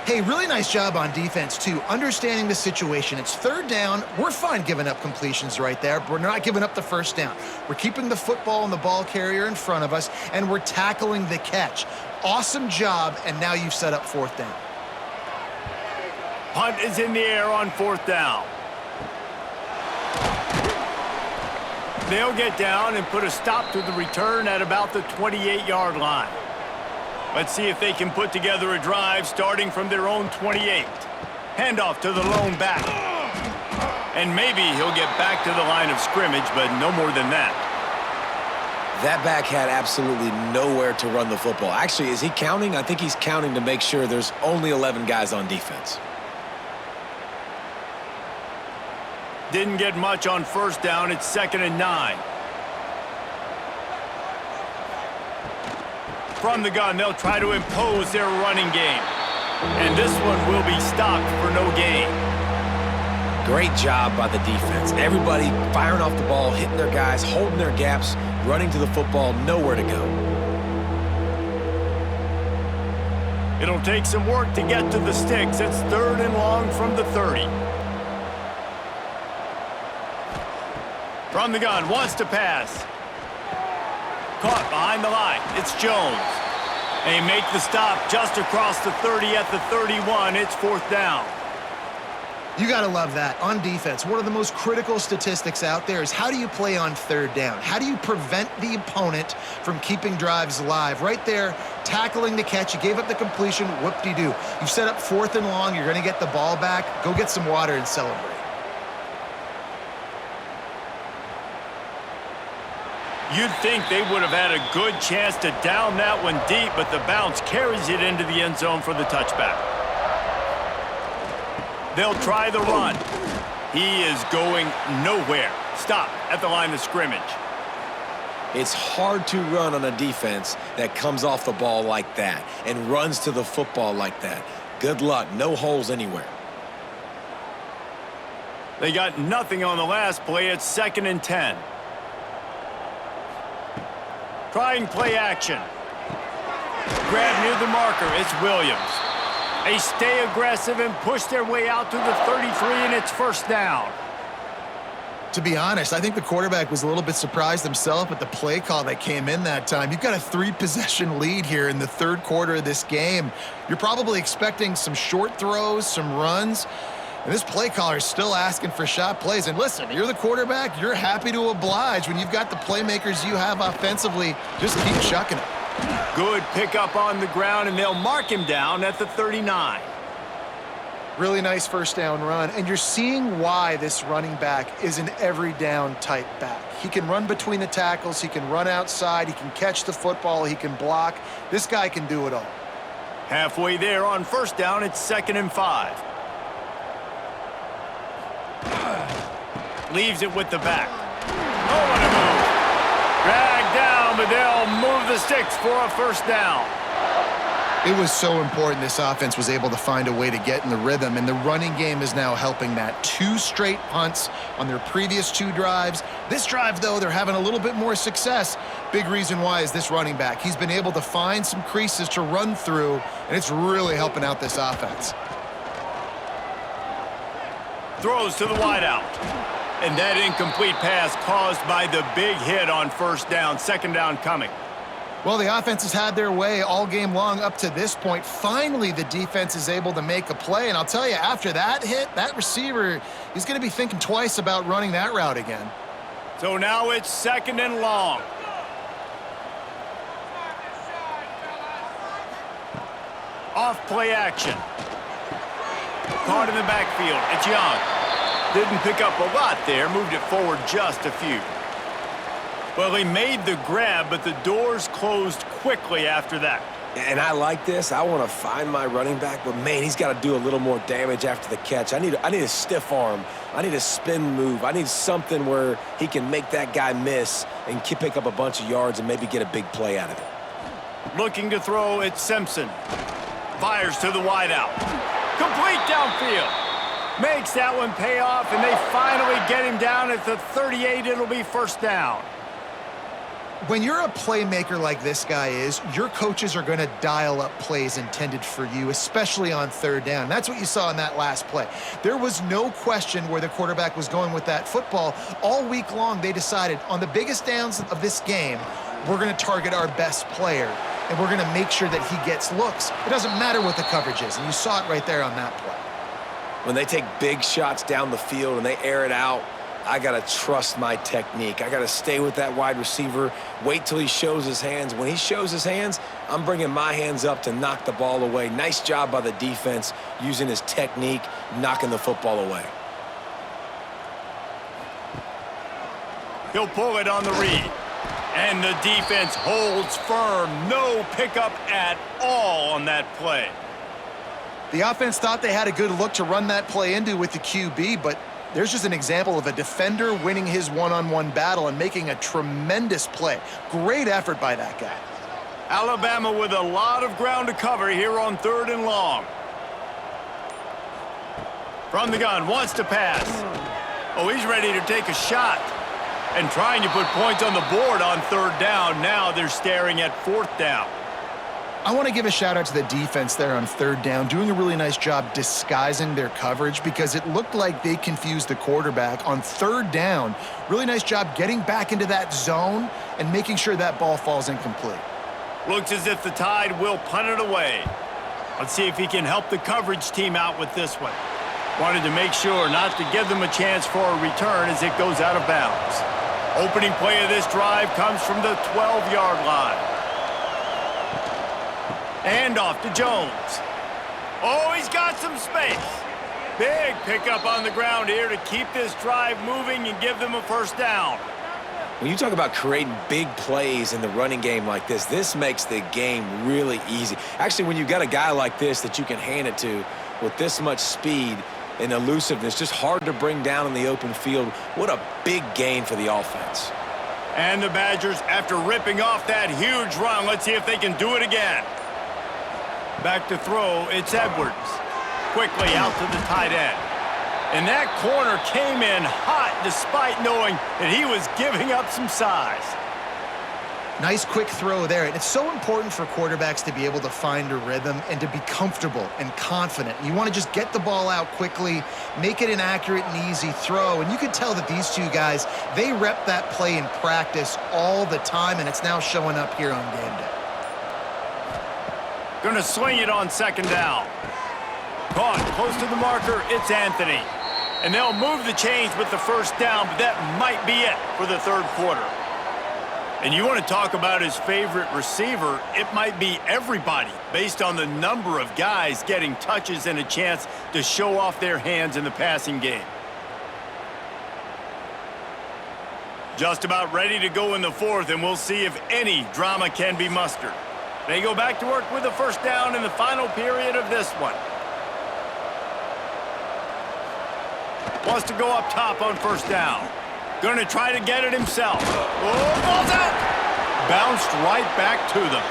Hey, really nice job on defense, too, understanding the situation. It's third down. We're fine giving up completions right there, but we're not giving up the first down. We're keeping the football and the ball carrier in front of us, and we're tackling the catch. Awesome job, and now you've set up fourth down. Punt is in the air on fourth down. They'll get down and put a stop to the return at about the 28-yard line. Let's see if they can put together a drive starting from their own 28. Handoff to the lone back. And maybe he'll get back to the line of scrimmage, but no more than that. That back had absolutely nowhere to run the football. Actually, is he counting? I think he's counting to make sure there's only 11 guys on defense. Didn't get much on first down. It's 2nd and 9. From the gun, they'll try to impose their running game. And this one will be stopped for no gain. Great job by the defense. Everybody firing off the ball, hitting their guys, holding their gaps, running to the football, nowhere to go. It'll take some work to get to the sticks. It's 3rd and long from the 30. From the gun, wants to pass. Caught behind the line. It's Jones. They make the stop just across the 30 at the 31. It's 4th down. You got to love that. On defense, one of the most critical statistics out there is how do you play on third down? How do you prevent the opponent from keeping drives alive? Right there, tackling the catch. You gave up the completion. Whoop-de-doo. You've set up 4th and long. You're going to get the ball back. Go get some water and celebrate. You'd think they would have had a good chance to down that one deep, but the bounce carries it into the end zone for the touchback. They'll try the run. He is going nowhere. Stop at the line of scrimmage. It's hard to run on a defense that comes off the ball like that and runs to the football like that. Good luck. No holes anywhere. They got nothing on the last play. It's 2nd and 10. Trying play action. Grab near the marker. It's Williams. They stay aggressive and push their way out to the 33, and it's 1st down. To be honest, I think the quarterback was a little bit surprised himself at the play call that came in that time. You've got a 3-possession lead here in the 3rd quarter of this game. You're probably expecting some short throws, some runs. And this play caller is still asking for shot plays. And listen, you're the quarterback. You're happy to oblige when you've got the playmakers you have offensively. Just keep chucking it. Good pickup on the ground, and they'll mark him down at the 39. Really nice 1st down run. And you're seeing why this running back is an every down type back. He can run between the tackles. He can run outside. He can catch the football. He can block. This guy can do it all. Halfway there on 1st down, it's 2nd and 5. Leaves it with the back. Oh, what a move. Dragged down, but they'll move the sticks for a 1st down. It was so important this offense was able to find a way to get in the rhythm, and the running game is now helping that. 2 straight punts on their previous 2 drives. This drive, though, they're having a little bit more success. Big reason why is this running back. He's been able to find some creases to run through, and it's really helping out this offense. Throws to the wideout. And that incomplete pass caused by the big hit on 1st down. 2nd down coming. Well, the offense has had their way all game long up to this point. Finally, the defense is able to make a play. And I'll tell you, after that hit, that receiver, he's going to be thinking twice about running that route again. So now it's 2nd and long. Off play action. Caught in the backfield. It's Young. Didn't pick up a lot there. Moved it forward just a few. Well, he made the grab, but the doors closed quickly after that. And I like this. I want to find my running back, but, man, he's got to do a little more damage after the catch. I need a stiff arm. I need a spin move. I need something where he can make that guy miss and pick up a bunch of yards and maybe get a big play out of it. Looking to throw, it's Simpson. Fires to the wideout. Complete downfield. Makes that one pay off, and they finally get him down at the 38. It'll be 1st down. When you're a playmaker like this guy is, your coaches are going to dial up plays intended for you, especially on third down. That's what you saw in that last play. There was no question where the quarterback was going with that football. All week long, they decided on the biggest downs of this game, we're going to target our best player, and we're going to make sure that he gets looks. It doesn't matter what the coverage is, and you saw it right there on that play. When they take big shots down the field and they air it out, I got to trust my technique. I got to stay with that wide receiver, wait till he shows his hands. When he shows his hands, I'm bringing my hands up to knock the ball away. Nice job by the defense using his technique, knocking the football away. He'll pull it on the read. And the defense holds firm. No pickup at all on that play. The offense thought they had a good look to run that play into with the QB, but there's just an example of a defender winning his one-on-one battle and making a tremendous play. Great effort by that guy. Alabama with a lot of ground to cover here on 3rd and long. From the gun, wants to pass. Oh, he's ready to take a shot. And trying to put points on the board on 3rd down. Now they're staring at 4th down. I want to give a shout out to the defense there on 3rd down, doing a really nice job disguising their coverage because it looked like they confused the quarterback on 3rd down. Really nice job getting back into that zone and making sure that ball falls incomplete. Looks as if the Tide will punt it away. Let's see if he can help the coverage team out with this one. Wanted to make sure not to give them a chance for a return as it goes out of bounds. Opening play of this drive comes from the 12-yard line. And off to Jones. Oh, he's got some space. Big pickup on the ground here to keep this drive moving and give them a 1st down. When you talk about creating big plays in the running game like this makes the game really easy. Actually, when you've got a guy like this that you can hand it to with this much speed and elusiveness, just hard to bring down in the open field, what a big gain for the offense. And the Badgers, after ripping off that huge run, let's see if they can do it again. Back to throw, it's Edwards. Quickly out to the tight end. And that corner came in hot despite knowing that he was giving up some size. Nice quick throw there. And it's so important for quarterbacks to be able to find a rhythm and to be comfortable and confident. You want to just get the ball out quickly, make it an accurate and easy throw. And you can tell that these two guys, they rep that play in practice all the time, and it's now showing up here on game day. Going to swing it on 2nd down. Caught close to the marker, it's Anthony. And they'll move the chains with the 1st down, but that might be it for the 3rd quarter. And you want to talk about his favorite receiver, it might be everybody based on the number of guys getting touches and a chance to show off their hands in the passing game. Just about ready to go in the 4th, and we'll see if any drama can be mustered. They go back to work with the 1st down in the final period of this one. Wants to go up top on 1st down. Going to try to get it himself. Oh, ball's out! Bounced right back to them.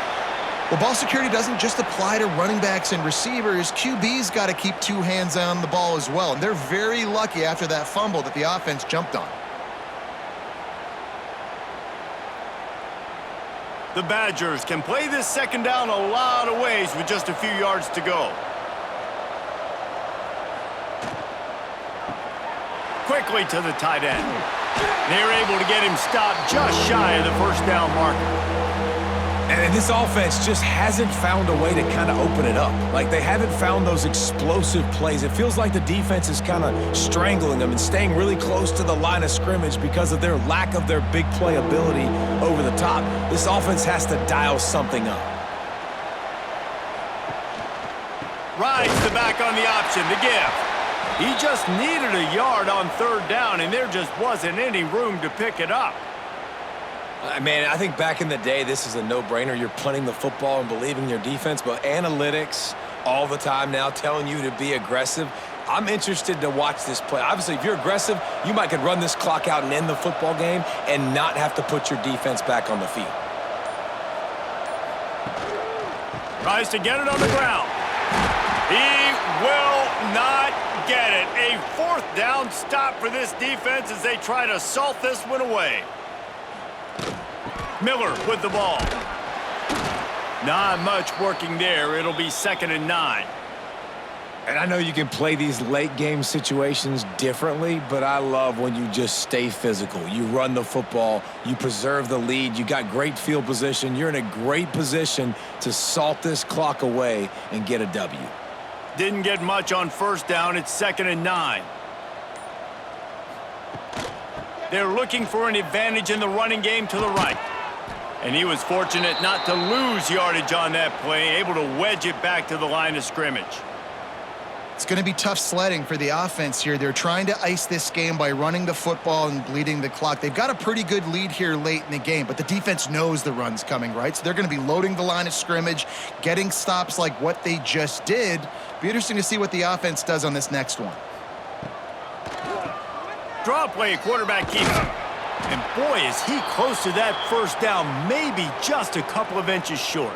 Well, ball security doesn't just apply to running backs and receivers. QB's got to keep 2 hands on the ball as well. And they're very lucky after that fumble that the offense jumped on. The Badgers can play this 2nd down a lot of ways with just a few yards to go. Quickly to the tight end. They're able to get him stopped just shy of the 1st down marker. And this offense just hasn't found a way to kind of open it up. Like, they haven't found those explosive plays. It feels like the defense is kind of strangling them and staying really close to the line of scrimmage because of their lack of their big play ability over the top. This offense has to dial something up. Rides the back on the option to give. He just needed a yard on 3rd down, and there just wasn't any room to pick it up. Man, I think back in the day, this is a no-brainer. You're punting the football and believing in your defense, but analytics all the time now telling you to be aggressive. I'm interested to watch this play. Obviously, if you're aggressive, you might could run this clock out and end the football game and not have to put your defense back on the field. Tries to get it on the ground. He will not get it. A 4th down stop for this defense as they try to salt this one away. Miller with the ball. Not much working there. It'll be 2nd and 9. And I know you can play these late game situations differently, but I love when you just stay physical. You run the football, you preserve the lead, you got great field position. You're in a great position to salt this clock away and get a W. Didn't get much on 1st down. It's 2nd and 9. They're looking for an advantage in the running game to the right. And he was fortunate not to lose yardage on that play, able to wedge it back to the line of scrimmage. It's going to be tough sledding for the offense here. They're trying to ice this game by running the football and bleeding the clock. They've got a pretty good lead here late in the game, but the defense knows the run's coming, right? So they're going to be loading the line of scrimmage, getting stops like what they just did. Be interesting to see what the offense does on this next one. Draw play, quarterback keeps it. And boy, is he close to that 1st down, maybe just a couple of inches short.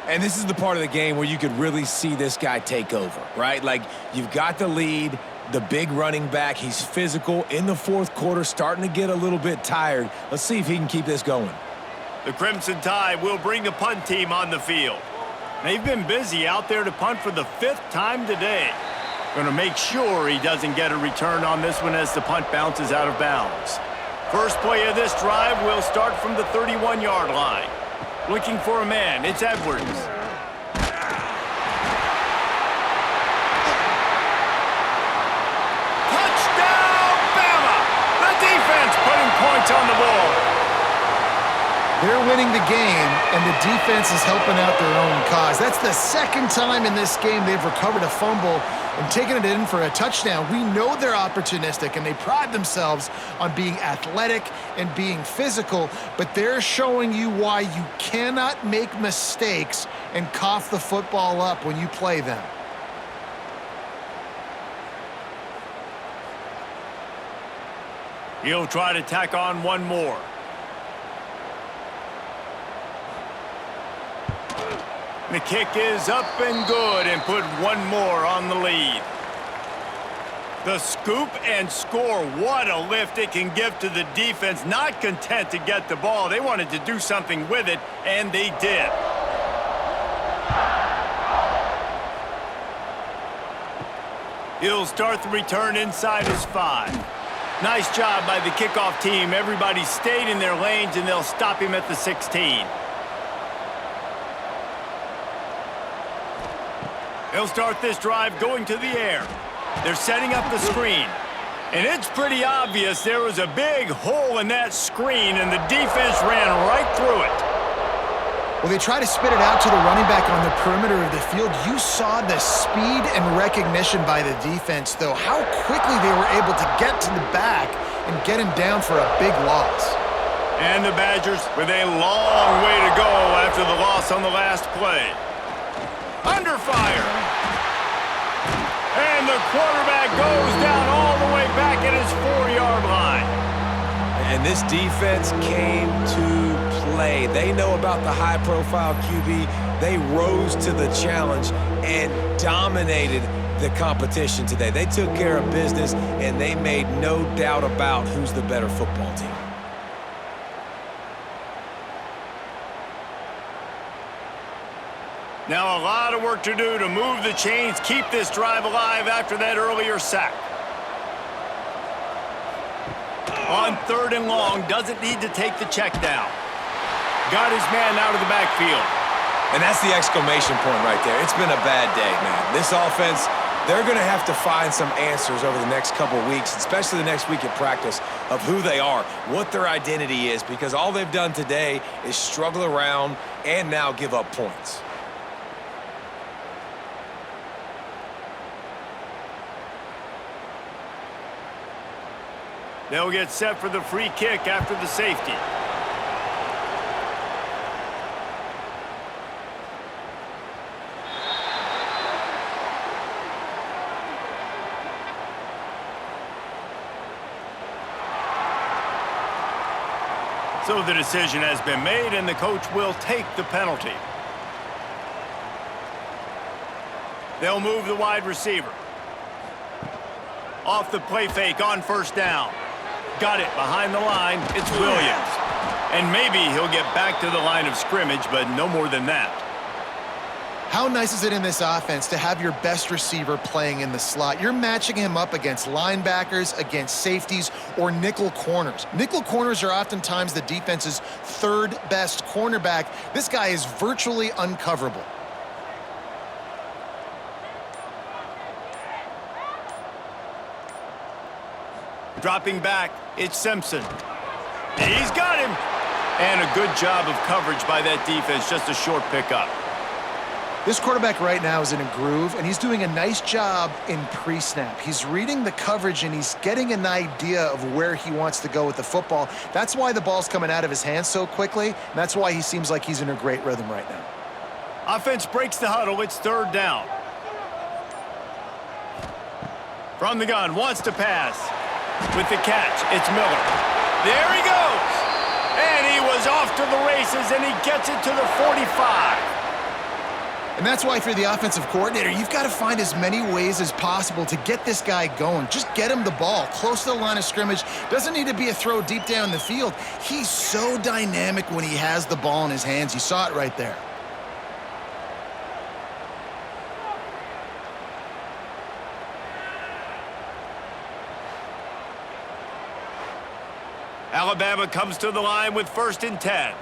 And this is the part of the game where you could really see this guy take over, right? Like, you've got the lead, the big running back. He's physical in the 4th quarter, starting to get a little bit tired. Let's see if he can keep this going. The Crimson Tide will bring the punt team on the field. They've been busy out there to punt for the 5th time today. Going to make sure he doesn't get a return on this one as the punt bounces out of bounds. First play of this drive will start from the 31-yard line. Looking for a man, it's Edwards. Touchdown, Bama! The defense putting points on the board. They're winning the game, and the defense is helping out their own cause. That's the 2nd time in this game they've recovered a fumble and taken it in for a touchdown. We know they're opportunistic, and they pride themselves on being athletic and being physical, but they're showing you why you cannot make mistakes and cough the football up when you play them. He'll try to tack on one more. The kick is up and good and put one more on the lead. The scoop and score. What a lift it can give to the defense. Not content to get the ball. They wanted to do something with it, and they did. He'll start the return inside his 5. Nice job by the kickoff team. Everybody stayed in their lanes, and they'll stop him at the 16. They'll start this drive going to the air. They're setting up the screen. And it's pretty obvious there was a big hole in that screen, and the defense ran right through it. Well, they try to spit it out to the running back on the perimeter of the field. You saw the speed and recognition by the defense, though, how quickly they were able to get to the back and get him down for a big loss. And the Badgers with a long way to go after the loss on the last play. Under fire. And the quarterback goes down all the way back at his 4-yard line. And this defense came to play. They know about the high-profile QB. They rose to the challenge and dominated the competition today. They took care of business, and they made no doubt about who's the better football team. Now a lot of work to do to move the chains, keep this drive alive after that earlier sack. On 3rd and long, doesn't need to take the check down. Got his man out of the backfield. And that's the exclamation point right there. It's been a bad day, man. This offense, they're going to have to find some answers over the next couple weeks, especially the next week at practice, of who they are, what their identity is, because all they've done today is struggle around and now give up points. They'll get set for the free kick after the safety. So the decision has been made, and the coach will take the penalty. They'll move the wide receiver. Off the play fake on 1st down. Got it behind the line. It's Williams. And maybe he'll get back to the line of scrimmage, but no more than that. How nice is it in this offense to have your best receiver playing in the slot? You're matching him up against linebackers, against safeties, or nickel corners. Nickel corners are oftentimes the defense's third best cornerback. This guy is virtually uncoverable. Dropping back, it's Simpson. He's got him. And a good job of coverage by that defense, just a short pickup. This quarterback right now is in a groove, and he's doing a nice job in pre-snap. He's reading the coverage, and he's getting an idea of where he wants to go with the football. That's why the ball's coming out of his hands so quickly, and that's why he seems like he's in a great rhythm right now. Offense breaks the huddle. It's third down. From the gun, wants to pass. With the catch, it's Miller. There he goes. And he was off to the races, and he gets it to the 45. And that's why if you're the offensive coordinator, you've got to find as many ways as possible to get this guy going. Just get him the ball close to the line of scrimmage. Doesn't need to be a throw deep down the field. He's so dynamic when he has the ball in his hands. You saw it right there. Alabama comes to the line with 1st and 10.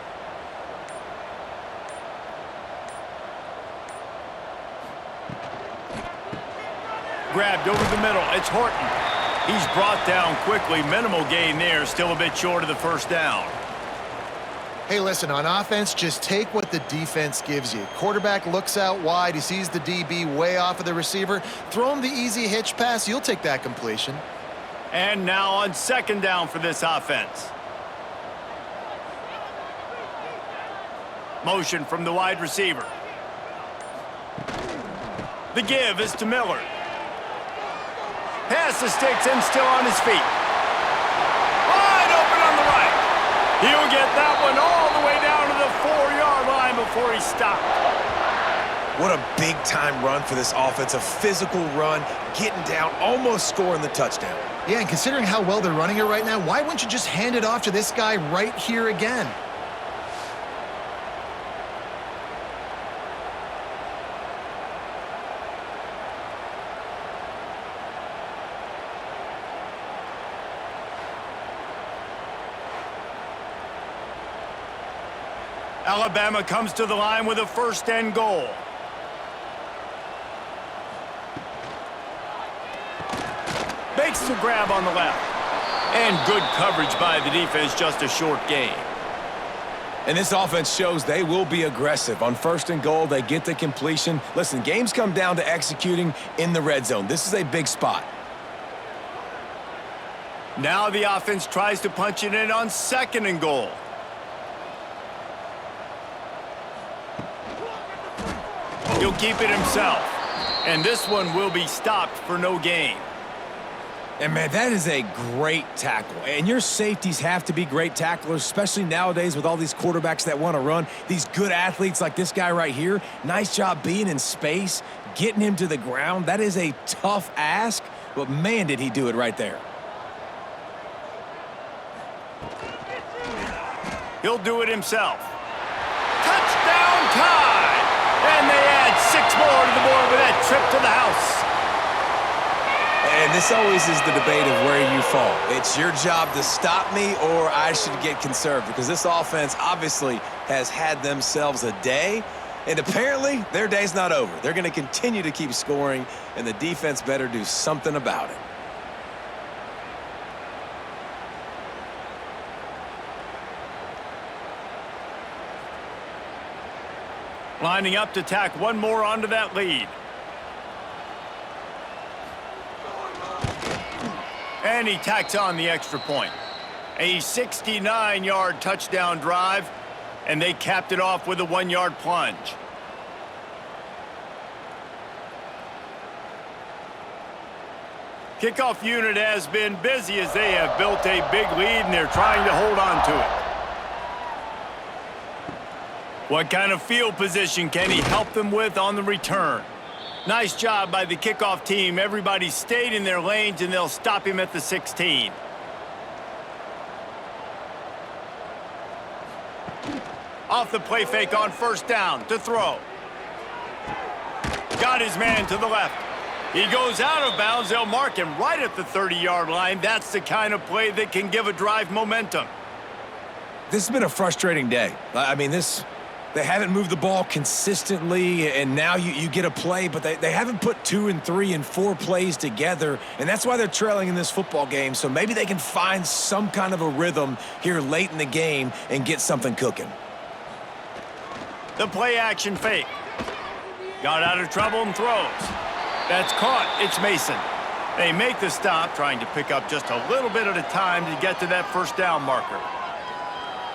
Grabbed over the middle. It's Horton. He's brought down quickly. Minimal gain there. Still a bit short of the first down. Hey, listen, on offense, just take what the defense gives you. Quarterback looks out wide. He sees the DB way off of the receiver. Throw him the easy hitch pass. You'll take that completion. And now on 2nd down for this offense. Motion from the wide receiver. The give is to Miller. Pass the sticks and still on his feet. Wide open on the right. He'll get that one all the way down to the 4-yard line before he stopped. What a big-time run for this offense. A physical run, getting down, almost scoring the touchdown. Yeah, and considering how well they're running it right now, why wouldn't you just hand it off to this guy right here again? Alabama comes to the line with a 1st and goal. Makes the grab on the left. And good coverage by the defense, just a short gain. And this offense shows they will be aggressive. On 1st and goal, they get the completion. Listen, games come down to executing in the red zone. This is a big spot. Now the offense tries to punch it in on 2nd and goal. He'll keep it himself. And this one will be stopped for no gain. And, man, that is a great tackle. And your safeties have to be great tacklers, especially nowadays with all these quarterbacks that want to run. These good athletes like this guy right here. Nice job being in space, getting him to the ground. That is a tough ask, but, man, did he do it right there. He'll do it himself. Touchdown tie! And they add 6 more to the board with that trip to the house. And this always is the debate of where you fall. It's your job to stop me or I should get conservative because this offense obviously has had themselves a day, and apparently their day's not over. They're going to continue to keep scoring, and the defense better do something about it. Lining up to tack one more onto that lead. And he tacks on the extra point. A 69-yard touchdown drive, and they capped it off with a 1-yard plunge. Kickoff unit has been busy as they have built a big lead, and they're trying to hold on to it. What kind of field position can he help them with on the return? Nice job by the kickoff team. Everybody stayed in their lanes, and they'll stop him at the 16. Off the play fake on first down to throw. Got his man to the left. He goes out of bounds. They'll mark him right at the 30-yard line. That's the kind of play that can give a drive momentum. This has been a frustrating day. I mean, they haven't moved the ball consistently, and now you get a play, but they haven't put 2 and 3 and 4 plays together, and that's why they're trailing in this football game. So maybe they can find some kind of a rhythm here late in the game and get something cooking. The play action fake. Got out of trouble and throws. That's caught. It's Mason. They make the stop, trying to pick up just a little bit at a time to get to that first down marker.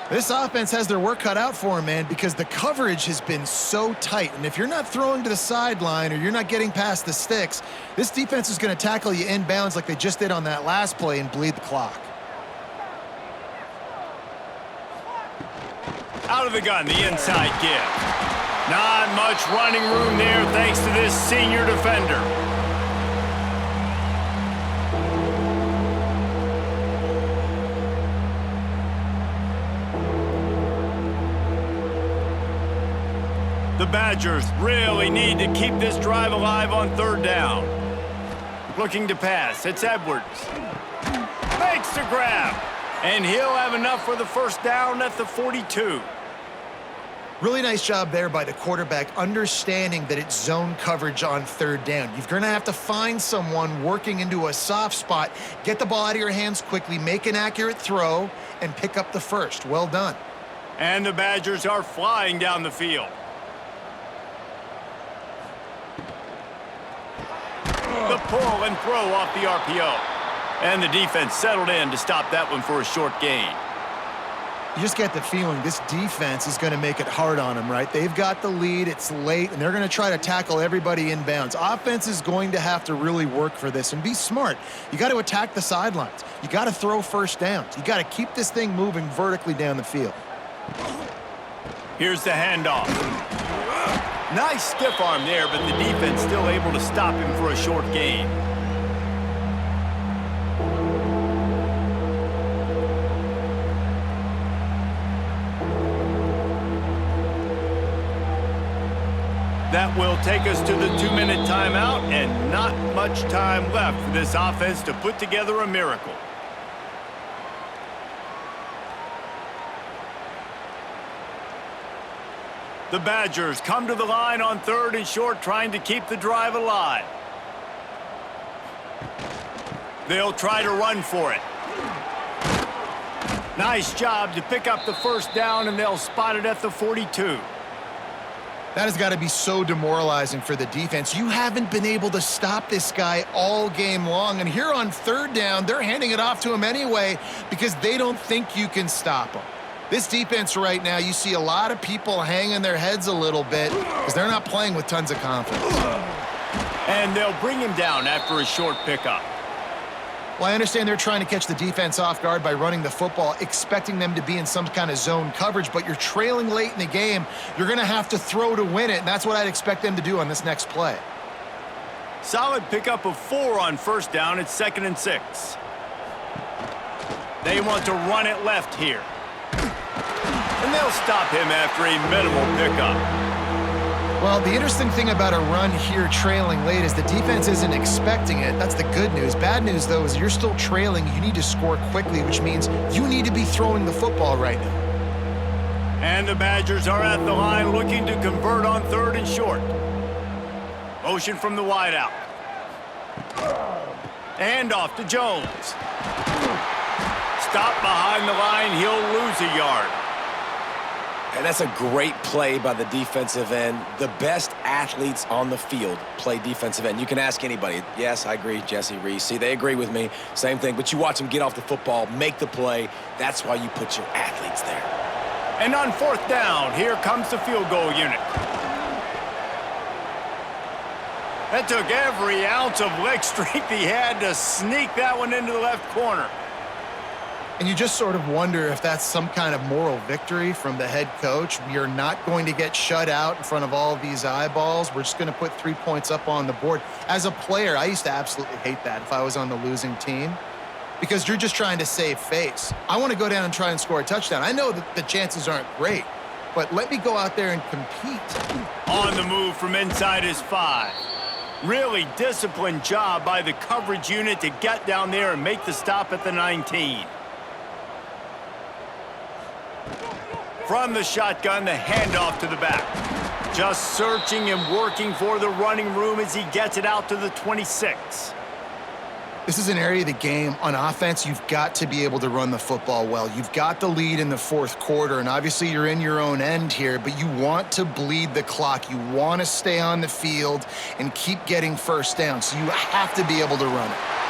This offense has their work cut out for them, man, because the coverage has been so tight. And if you're not throwing to the sideline or you're not getting past the sticks, this defense is going to tackle you inbounds like they just did on that last play and bleed the clock. Out of the gun, the inside give. Not much running room there thanks to this senior defender. The Badgers really need to keep this drive alive on third down. Looking to pass, it's Edwards. Makes the grab, and he'll have enough for the first down at the 42. Really nice job there by the quarterback, understanding that it's zone coverage on third down. You're going to have to find someone working into a soft spot, get the ball out of your hands quickly, make an accurate throw, and pick up the first. Well done. And the Badgers are flying down the field. The pull and throw off the RPO. And the defense settled in to stop that one for a short gain. You just get the feeling this defense is going to make it hard on them, right? They've got the lead, it's late, and they're going to try to tackle everybody inbounds. Offense is going to have to really work for this and be smart. You got to attack the sidelines. You got to throw first downs. You got to keep this thing moving vertically down the field. Here's the handoff. Nice stiff arm there, but the defense still able to stop him for a short gain. That will take us to the 2-minute timeout, and not much time left for this offense to put together a miracle. The Badgers come to the line on third and short, trying to keep the drive alive. They'll try to run for it. Nice job to pick up the first down, and they'll spot it at the 42. That has got to be so demoralizing for the defense. You haven't been able to stop this guy all game long. And here on third down, they're handing it off to him anyway because they don't think you can stop him. This defense right now, you see a lot of people hanging their heads a little bit because they're not playing with tons of confidence. And they'll bring him down after a short pickup. Well, I understand they're trying to catch the defense off guard by running the football, expecting them to be in some kind of zone coverage, but you're trailing late in the game. You're going to have to throw to win it, and that's what I'd expect them to do on this next play. Solid pickup of 4 on first down. It's 2nd and 6. They want to run it left here. And they'll stop him after a minimal pickup. Well, the interesting thing about a run here trailing late is the defense isn't expecting it. That's the good news. Bad news, though, is you're still trailing. You need to score quickly, which means you need to be throwing the football right now. And the Badgers are at the line looking to convert on third and short. Motion from the wideout. And off to Jones. Stop behind the line. He'll lose a yard. And that's a great play by the defensive end. The best athletes on the field play defensive end. You can ask anybody. Yes, I agree, Jesse, Reese. See, they agree with me. Same thing. But you watch them get off the football, make the play. That's why you put your athletes there. And on fourth down, here comes the field goal unit. That took every ounce of leg strength he had to sneak that one into the left corner. And you just sort of wonder if that's some kind of moral victory from the head coach. We are not going to get shut out in front of all of these eyeballs. We're just going to put 3 points up on the board. As a player, I used to absolutely hate that if I was on the losing team. because you're just trying to save face. I want to go down and try and score a touchdown. I know that the chances aren't great, but let me go out there and compete. On the move from inside his 5. Really disciplined job by the coverage unit to get down there and make the stop at the 19. From the shotgun, the handoff to the back. Just searching and working for the running room as he gets it out to the 26. This is an area of the game on offense you've got to be able to run the football well. You've got the lead in the fourth quarter, and obviously you're in your own end here, but you want to bleed the clock. You want to stay on the field and keep getting first down, so you have to be able to run it.